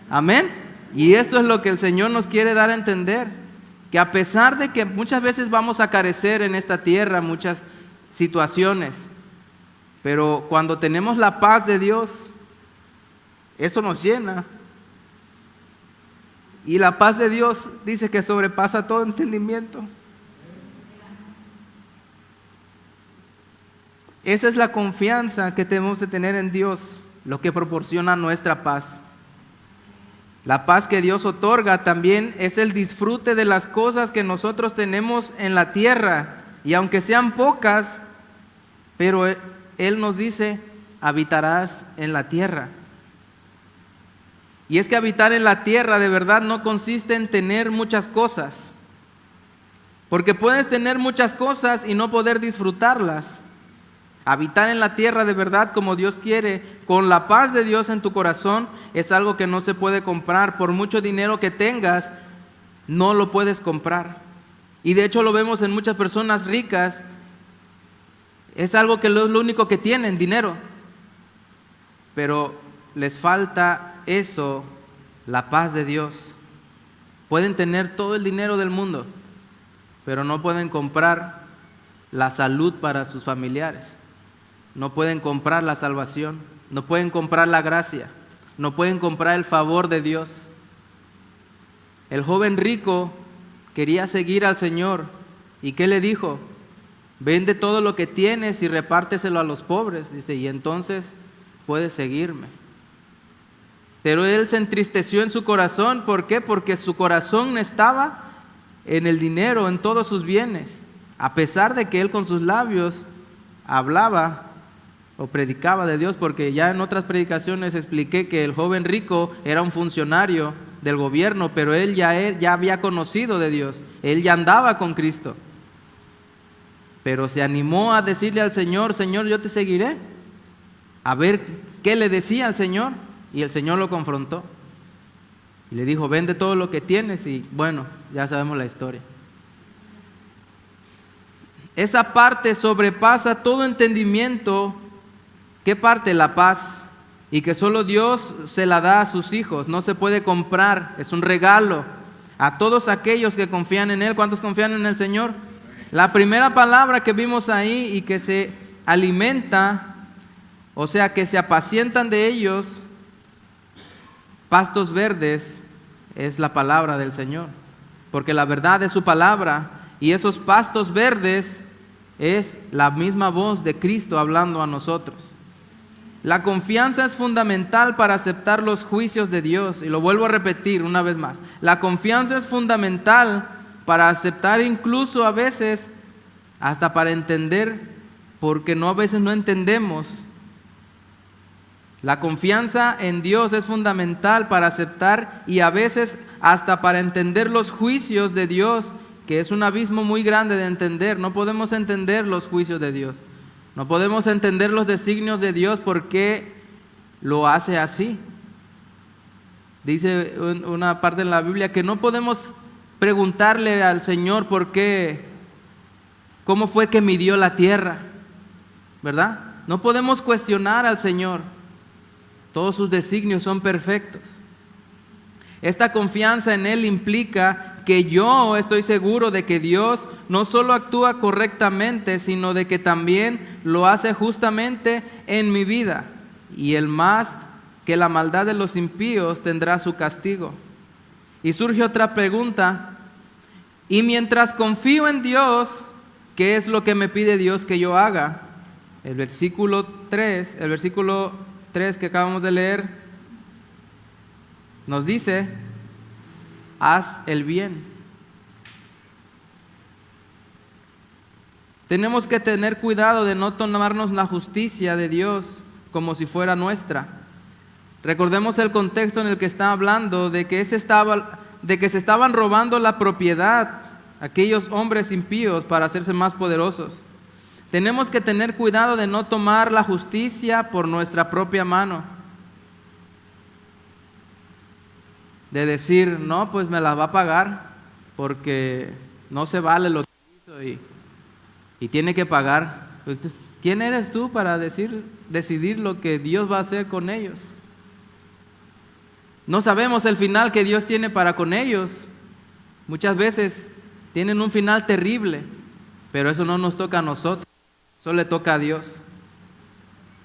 Amén. Y esto es lo que el Señor nos quiere dar a entender, que a pesar de que muchas veces vamos a carecer en esta tierra muchas situaciones, pero cuando tenemos la paz de Dios, eso nos llena. Y la paz de Dios dice que sobrepasa todo entendimiento. Esa es la confianza que tenemos de tener en Dios, lo que proporciona nuestra paz. La paz que Dios otorga también es el disfrute de las cosas que nosotros tenemos en la tierra. Y aunque sean pocas, pero Él nos dice, habitarás en la tierra. Y es que habitar en la tierra de verdad no consiste en tener muchas cosas. Porque puedes tener muchas cosas y no poder disfrutarlas. Habitar en la tierra de verdad como Dios quiere, con la paz de Dios en tu corazón, es algo que no se puede comprar. Por mucho dinero que tengas, no lo puedes comprar. Y de hecho lo vemos en muchas personas ricas. Es algo que es lo único que tienen, dinero. Pero les falta eso, la paz de Dios. Pueden tener todo el dinero del mundo, pero no pueden comprar la salud para sus familiares. No pueden comprar la salvación, no pueden comprar la gracia, no pueden comprar el favor de Dios. El joven rico quería seguir al Señor. ¿Y qué le dijo? Vende todo lo que tienes y repárteselo a los pobres. Dice, y entonces puedes seguirme. Pero él se entristeció en su corazón. ¿Por qué? Porque su corazón estaba en el dinero, en todos sus bienes. A pesar de que él con sus labios hablaba o predicaba de Dios, porque ya en otras predicaciones expliqué que el joven rico era un funcionario del gobierno, pero él ya había conocido de Dios, él ya andaba con Cristo. Pero se animó a decirle al Señor: Señor, yo te seguiré. A ver qué le decía al Señor, y el Señor lo confrontó. Y le dijo: vende todo lo que tienes, y bueno, ya sabemos la historia. Esa parte sobrepasa todo entendimiento. ¿Qué parte? La paz. Y que solo Dios se la da a sus hijos, no se puede comprar, es un regalo a todos aquellos que confían en Él. ¿Cuántos confían en el Señor? La primera palabra que vimos ahí, y que se alimenta, o sea, que se apacientan de ellos, pastos verdes, es la palabra del Señor, porque la verdad es su palabra, y esos pastos verdes es la misma voz de Cristo hablando a nosotros. La confianza es fundamental para aceptar los juicios de Dios, y lo vuelvo a repetir una vez más. La confianza es fundamental para aceptar, incluso a veces hasta para entender, porque a veces no entendemos. La confianza en Dios es fundamental para aceptar, y a veces hasta para entender los juicios de Dios, que es un abismo muy grande de entender. No podemos entender los juicios de Dios, no podemos entender los designios de Dios, por qué lo hace así. Dice una parte en la Biblia que no podemos preguntarle al Señor por qué, cómo fue que midió la tierra, ¿verdad? No podemos cuestionar al Señor. Todos sus designios son perfectos. Esta confianza en Él implica que yo estoy seguro de que Dios no solo actúa correctamente, sino de que también lo hace justamente en mi vida. Y el más que la maldad de los impíos tendrá su castigo. Y surge otra pregunta: y mientras confío en Dios, ¿qué es lo que me pide Dios que yo haga? El versículo 3 que acabamos de leer nos dice: haz el bien. Tenemos que tener cuidado de no tomarnos la justicia de Dios como si fuera nuestra. Recordemos el contexto en el que está hablando, de que se estaban robando la propiedad aquellos hombres impíos para hacerse más poderosos. Tenemos que tener cuidado de no tomar la justicia por nuestra propia mano, de decir: no, pues me la va a pagar porque no se vale lo que hizo y tiene que pagar. Pues, ¿quién eres tú para decidir lo que Dios va a hacer con ellos? No sabemos el final que Dios tiene para con ellos. Muchas veces tienen un final terrible, pero eso no nos toca a nosotros, eso le toca a Dios.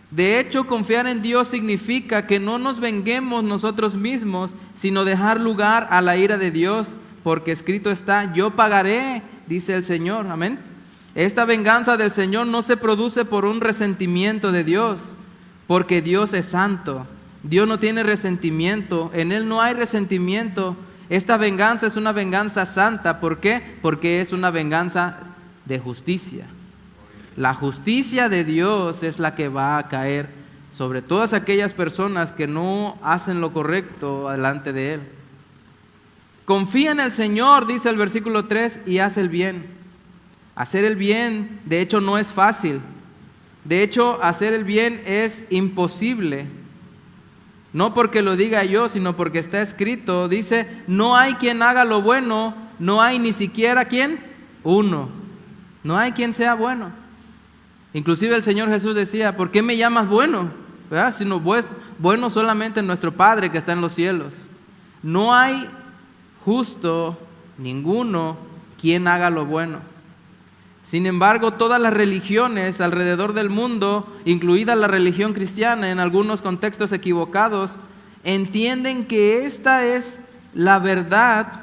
De hecho, confiar en Dios significa que no nos venguemos nosotros mismos, sino dejar lugar a la ira de Dios, porque escrito está: yo pagaré, dice el Señor. Amén. Esta venganza del Señor no se produce por un resentimiento de Dios, porque Dios es santo. Dios no tiene resentimiento, en Él no hay resentimiento. Esta venganza es una venganza santa. ¿Por qué? Porque es una venganza de justicia. La justicia de Dios es la que va a caer sobre todas aquellas personas que no hacen lo correcto delante de Él. Confía en el Señor, dice el versículo 3, y haz el bien. Hacer el bien, de hecho, no es fácil. De hecho, hacer el bien es imposible. No porque lo diga yo, sino porque está escrito. Dice: no hay quien haga lo bueno, no hay ni siquiera quien, uno. No hay quien sea bueno. Inclusive el Señor Jesús decía: ¿por qué me llamas bueno? ¿Verdad? Sino bueno solamente nuestro Padre que está en los cielos. No hay justo ninguno quien haga lo bueno. Sin embargo, todas las religiones alrededor del mundo, incluida la religión cristiana en algunos contextos equivocados, entienden que esta es la verdad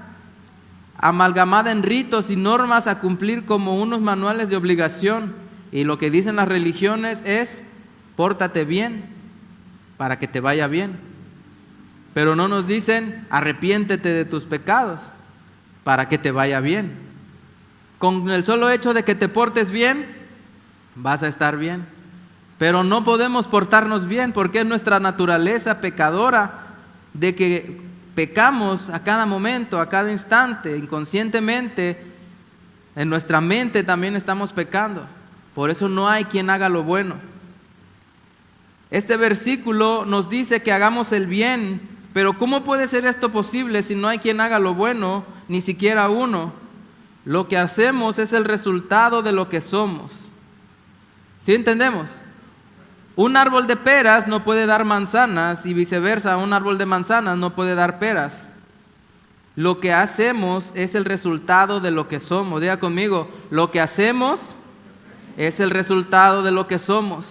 amalgamada en ritos y normas a cumplir como unos manuales de obligación. Y lo que dicen las religiones es: pórtate bien para que te vaya bien. Pero no nos dicen: arrepiéntete de tus pecados para que te vaya bien. Con el solo hecho de que te portes bien, vas a estar bien. Pero no podemos portarnos bien porque es nuestra naturaleza pecadora de que pecamos a cada momento, a cada instante, inconscientemente, en nuestra mente también estamos pecando. Por eso no hay quien haga lo bueno. Este versículo nos dice que hagamos el bien, pero ¿cómo puede ser esto posible si no hay quien haga lo bueno, ni siquiera uno? Lo que hacemos es el resultado de lo que somos. ¿Sí entendemos? Un árbol de peras no puede dar manzanas y viceversa, un árbol de manzanas no puede dar peras. Lo que hacemos es el resultado de lo que somos. Diga conmigo, lo que hacemos es el resultado de lo que somos.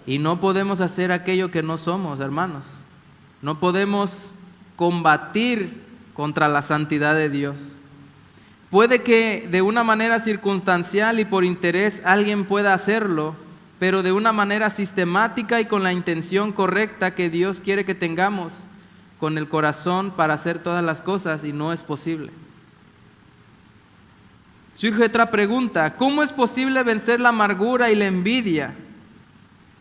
Y no podemos hacer aquello que no somos, hermanos. No podemos combatir contra la santidad de Dios. Puede que de una manera circunstancial y por interés alguien pueda hacerlo, pero de una manera sistemática y con la intención correcta que Dios quiere que tengamos con el corazón para hacer todas las cosas, y no es posible. Surge otra pregunta: ¿cómo es posible vencer la amargura y la envidia?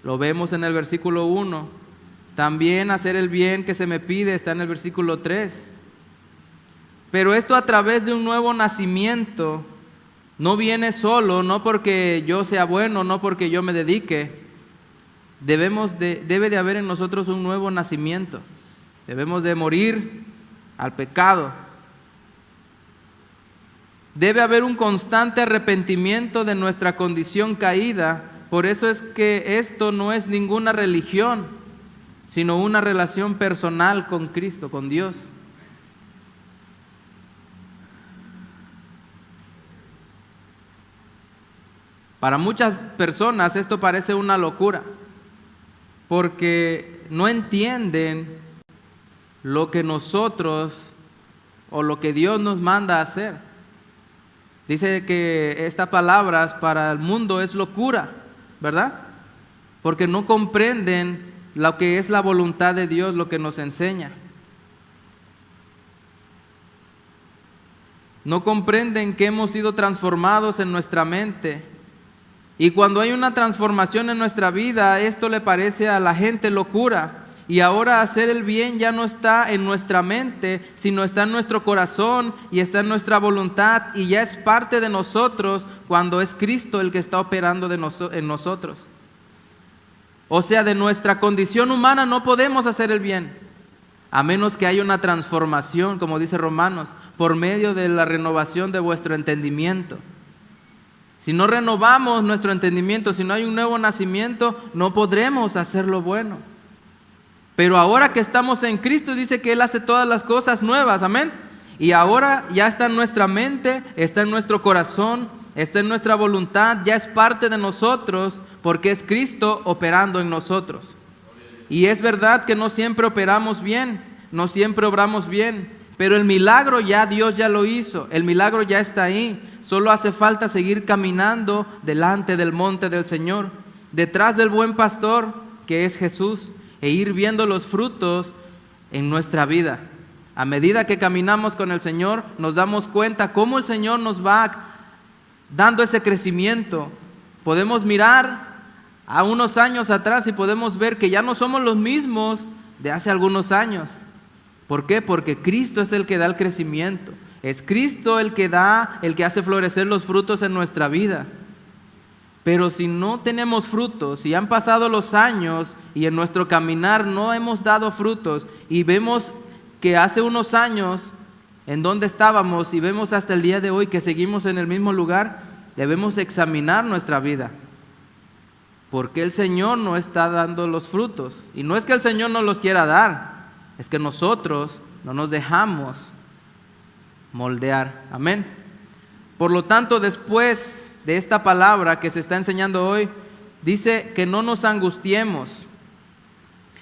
Lo vemos en el versículo 1. También hacer el bien que se me pide está en el versículo 3. Pero esto a través de un nuevo nacimiento. No viene solo, no porque yo sea bueno, no porque yo me dedique. Debe de haber en nosotros un nuevo nacimiento. Debemos de morir al pecado. Debe haber un constante arrepentimiento de nuestra condición caída. Por eso es que esto no es ninguna religión, sino una relación personal con Cristo, con Dios. Para muchas personas esto parece una locura, porque no entienden lo que nosotros o lo que Dios nos manda a hacer. Dice que estas palabras para el mundo es locura, ¿verdad? Porque no comprenden lo que es la voluntad de Dios, lo que nos enseña. No comprenden que hemos sido transformados en nuestra mente. Y cuando hay una transformación en nuestra vida, esto le parece a la gente locura. Y ahora hacer el bien ya no está en nuestra mente, sino está en nuestro corazón y está en nuestra voluntad, y ya es parte de nosotros cuando es Cristo el que está operando en nosotros. O sea, de nuestra condición humana no podemos hacer el bien, a menos que haya una transformación, como dice Romanos, por medio de la renovación de vuestro entendimiento. Si no renovamos nuestro entendimiento, si no hay un nuevo nacimiento, no podremos hacer lo bueno. Pero ahora que estamos en Cristo, dice que Él hace todas las cosas nuevas, amén. Y ahora ya está en nuestra mente, está en nuestro corazón, está en nuestra voluntad, ya es parte de nosotros, porque es Cristo operando en nosotros. Y es verdad que no siempre operamos bien, no siempre obramos bien, pero el milagro ya Dios ya lo hizo, el milagro ya está ahí. Solo hace falta seguir caminando delante del monte del Señor, detrás del buen pastor que es Jesús, e ir viendo los frutos en nuestra vida. A medida que caminamos con el Señor, nos damos cuenta cómo el Señor nos va dando ese crecimiento. Podemos mirar a unos años atrás y podemos ver que ya no somos los mismos de hace algunos años. ¿Por qué? Porque Cristo es el que da el crecimiento. Es Cristo el que da, el que hace florecer los frutos en nuestra vida. Pero si no tenemos frutos, si han pasado los años y en nuestro caminar no hemos dado frutos, y vemos que hace unos años en donde estábamos y vemos hasta el día de hoy que seguimos en el mismo lugar, debemos examinar nuestra vida. ¿Por qué el Señor no está dando los frutos? Y no es que el Señor no los quiera dar, es que nosotros no nos dejamos moldear. Amén. Por lo tanto, después de esta palabra que se está enseñando hoy, dice que no nos angustiemos.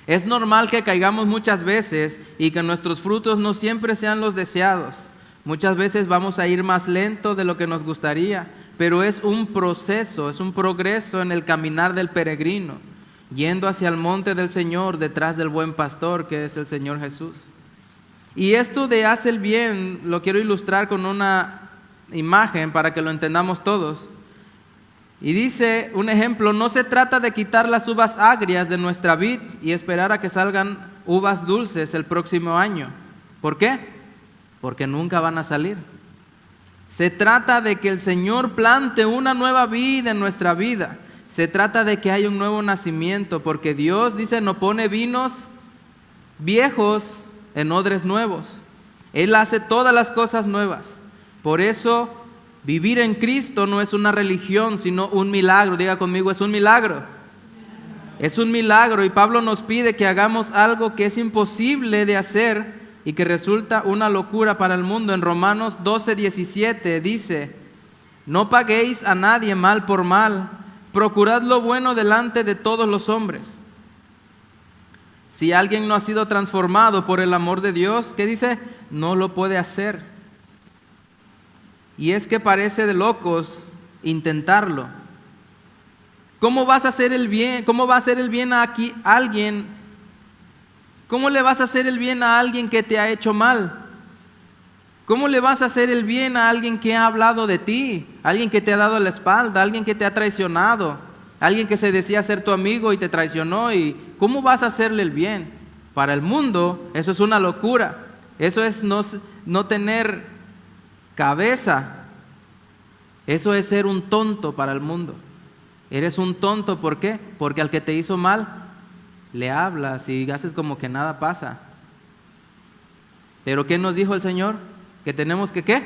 Es normal que caigamos muchas veces y que nuestros frutos no siempre sean los deseados. Muchas veces vamos a ir más lento de lo que nos gustaría, pero es un proceso, es un progreso en el caminar del peregrino, yendo hacia el monte del Señor, detrás del buen pastor que es el Señor Jesús. Y esto de hacer el bien lo quiero ilustrar con una imagen para que lo entendamos todos. Y dice un ejemplo: no se trata de quitar las uvas agrias de nuestra vid y esperar a que salgan uvas dulces el próximo año. ¿Por qué? Porque nunca van a salir. Se trata de que el Señor plante una nueva vida en nuestra vida. Se trata de que haya un nuevo nacimiento, porque Dios dice no pone vinos viejos en odres nuevos. Él hace todas las cosas nuevas. Por eso vivir en Cristo no es una religión, sino un milagro. Diga conmigo, es un milagro. Es un milagro, y Pablo nos pide que hagamos algo que es imposible de hacer y que resulta una locura para el mundo. En Romanos 12:17 dice: no paguéis a nadie mal por mal, procurad lo bueno delante de todos los hombres. Si alguien no ha sido transformado por el amor de Dios, ¿qué dice? No lo puede hacer. Y es que parece de locos intentarlo. ¿Cómo vas a hacer el bien? ¿Cómo va a hacer el bien a alguien? ¿Cómo le vas a hacer el bien a alguien que te ha hecho mal? ¿Cómo le vas a hacer el bien a alguien que ha hablado de ti? Alguien que te ha dado la espalda, alguien que te ha traicionado, alguien que se decía ser tu amigo y te traicionó. ¿Y cómo vas a hacerle el bien? Para el mundo eso es una locura. Eso es no tener cabeza. Eso es ser un tonto para el mundo. Eres un tonto, ¿por qué? Porque al que te hizo mal le hablas y haces como que nada pasa. Pero ¿qué nos dijo el Señor? Que tenemos que ¿qué?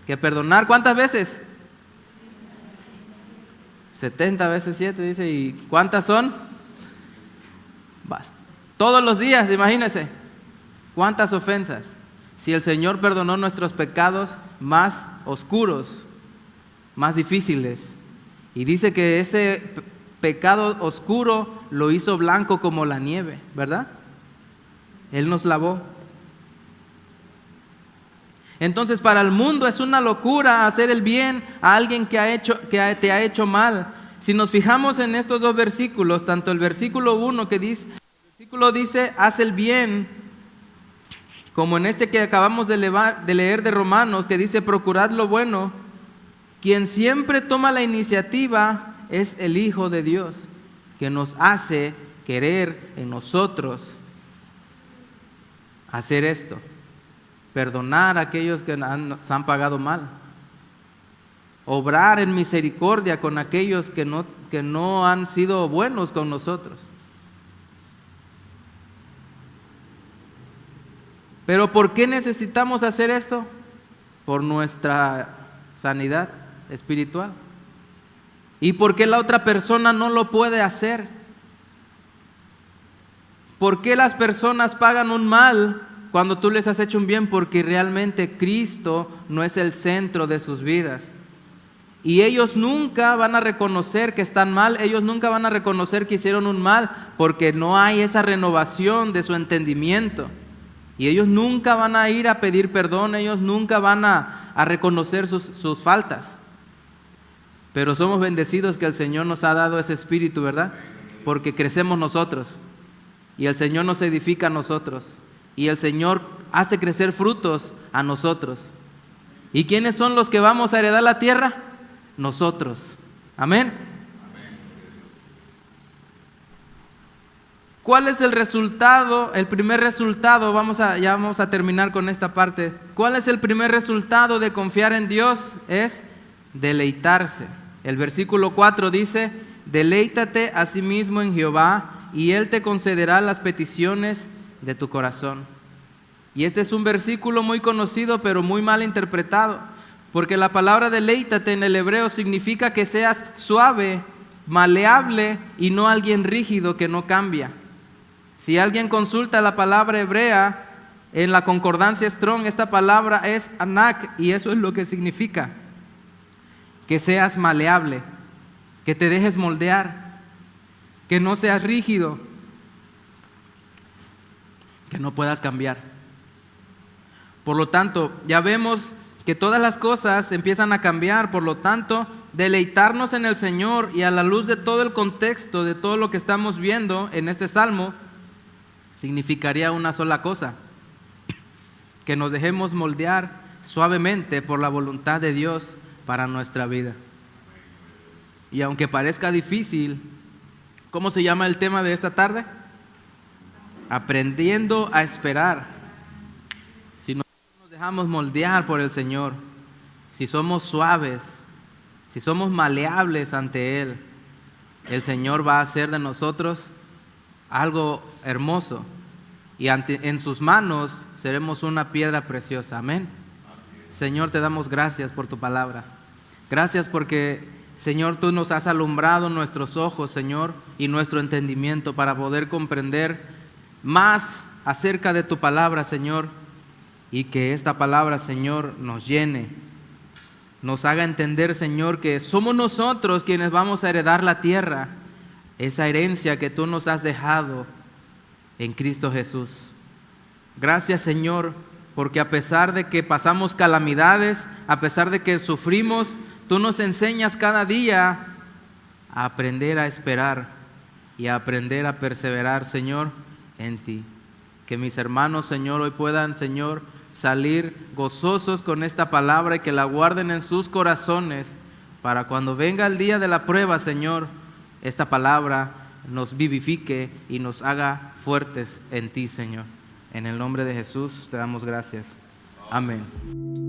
Que perdonar. ¿Cuántas veces? 70 veces 7 dice. ¿Y cuántas son? Basta. Todos los días, imagínense. ¿Cuántas ofensas? Si el Señor perdonó nuestros pecados más oscuros, más difíciles, y dice que ese pecado oscuro lo hizo blanco como la nieve, ¿verdad? Él nos lavó. Entonces para el mundo es una locura hacer el bien a alguien que te ha hecho mal. Si nos fijamos en estos dos versículos, tanto el versículo 1 que dice, el versículo dice haz el bien, como en este que acabamos de leer de Romanos, que dice procurad lo bueno, quien siempre toma la iniciativa es el Hijo de Dios, que nos hace querer en nosotros hacer esto, perdonar a aquellos que nos han pagado mal, obrar en misericordia con aquellos que no han sido buenos con nosotros. Pero ¿por qué necesitamos hacer esto? Por nuestra sanidad espiritual. ¿Y por qué la otra persona no lo puede hacer? ¿Por qué las personas pagan un mal cuando tú les has hecho un bien? Porque realmente Cristo no es el centro de sus vidas. Y ellos nunca van a reconocer que están mal, ellos nunca van a reconocer que hicieron un mal, porque no hay esa renovación de su entendimiento. Y ellos nunca van a ir a pedir perdón, ellos nunca van a reconocer sus faltas. Pero somos bendecidos que el Señor nos ha dado ese espíritu, ¿verdad? Porque crecemos nosotros y el Señor nos edifica a nosotros y el Señor hace crecer frutos a nosotros. ¿Y quiénes son los que vamos a heredar la tierra? Nosotros. Amén. ¿Cuál es el resultado? El primer resultado, ya vamos a terminar con esta parte. ¿Cuál es el primer resultado de confiar en Dios? Es deleitarse. El versículo 4 dice: deleítate a sí mismo en Jehová, y Él te concederá las peticiones de tu corazón. Y este es un versículo muy conocido, pero muy mal interpretado, porque la palabra deleítate en el hebreo significa que seas suave, maleable y no alguien rígido que no cambia. Si alguien consulta la palabra hebrea en la concordancia Strong, esta palabra es anak, y eso es lo que significa: que seas maleable, que te dejes moldear, que no seas rígido, que no puedas cambiar. Por lo tanto, ya vemos que todas las cosas empiezan a cambiar. Por lo tanto, deleitarnos en el Señor, y a la luz de todo el contexto, de todo lo que estamos viendo en este salmo, significaría una sola cosa: que nos dejemos moldear suavemente por la voluntad de Dios para nuestra vida. Y aunque parezca difícil, ¿cómo se llama el tema de esta tarde? aprendiendo a esperar. Si nosotros nos dejamos moldear por el Señor, si somos suaves, si somos maleables ante Él, el Señor va a hacer de nosotros algo hermoso. Y en sus manos seremos una piedra preciosa. Amén. Señor, te damos gracias por tu palabra. Gracias porque, Señor, tú nos has alumbrado nuestros ojos, Señor, y nuestro entendimiento para poder comprender más acerca de tu palabra, Señor, y que esta palabra, Señor, nos llene, nos haga entender, Señor, que somos nosotros quienes vamos a heredar la tierra, esa herencia que tú nos has dejado en Cristo Jesús. Gracias, Señor, porque a pesar de que pasamos calamidades, a pesar de que sufrimos, tú nos enseñas cada día a aprender a esperar y a aprender a perseverar, Señor, en ti. Que mis hermanos, Señor, hoy puedan, Señor, salir gozosos con esta palabra y que la guarden en sus corazones para cuando venga el día de la prueba, Señor, esta palabra nos vivifique y nos haga fuertes en ti, Señor. En el nombre de Jesús te damos gracias. Amén.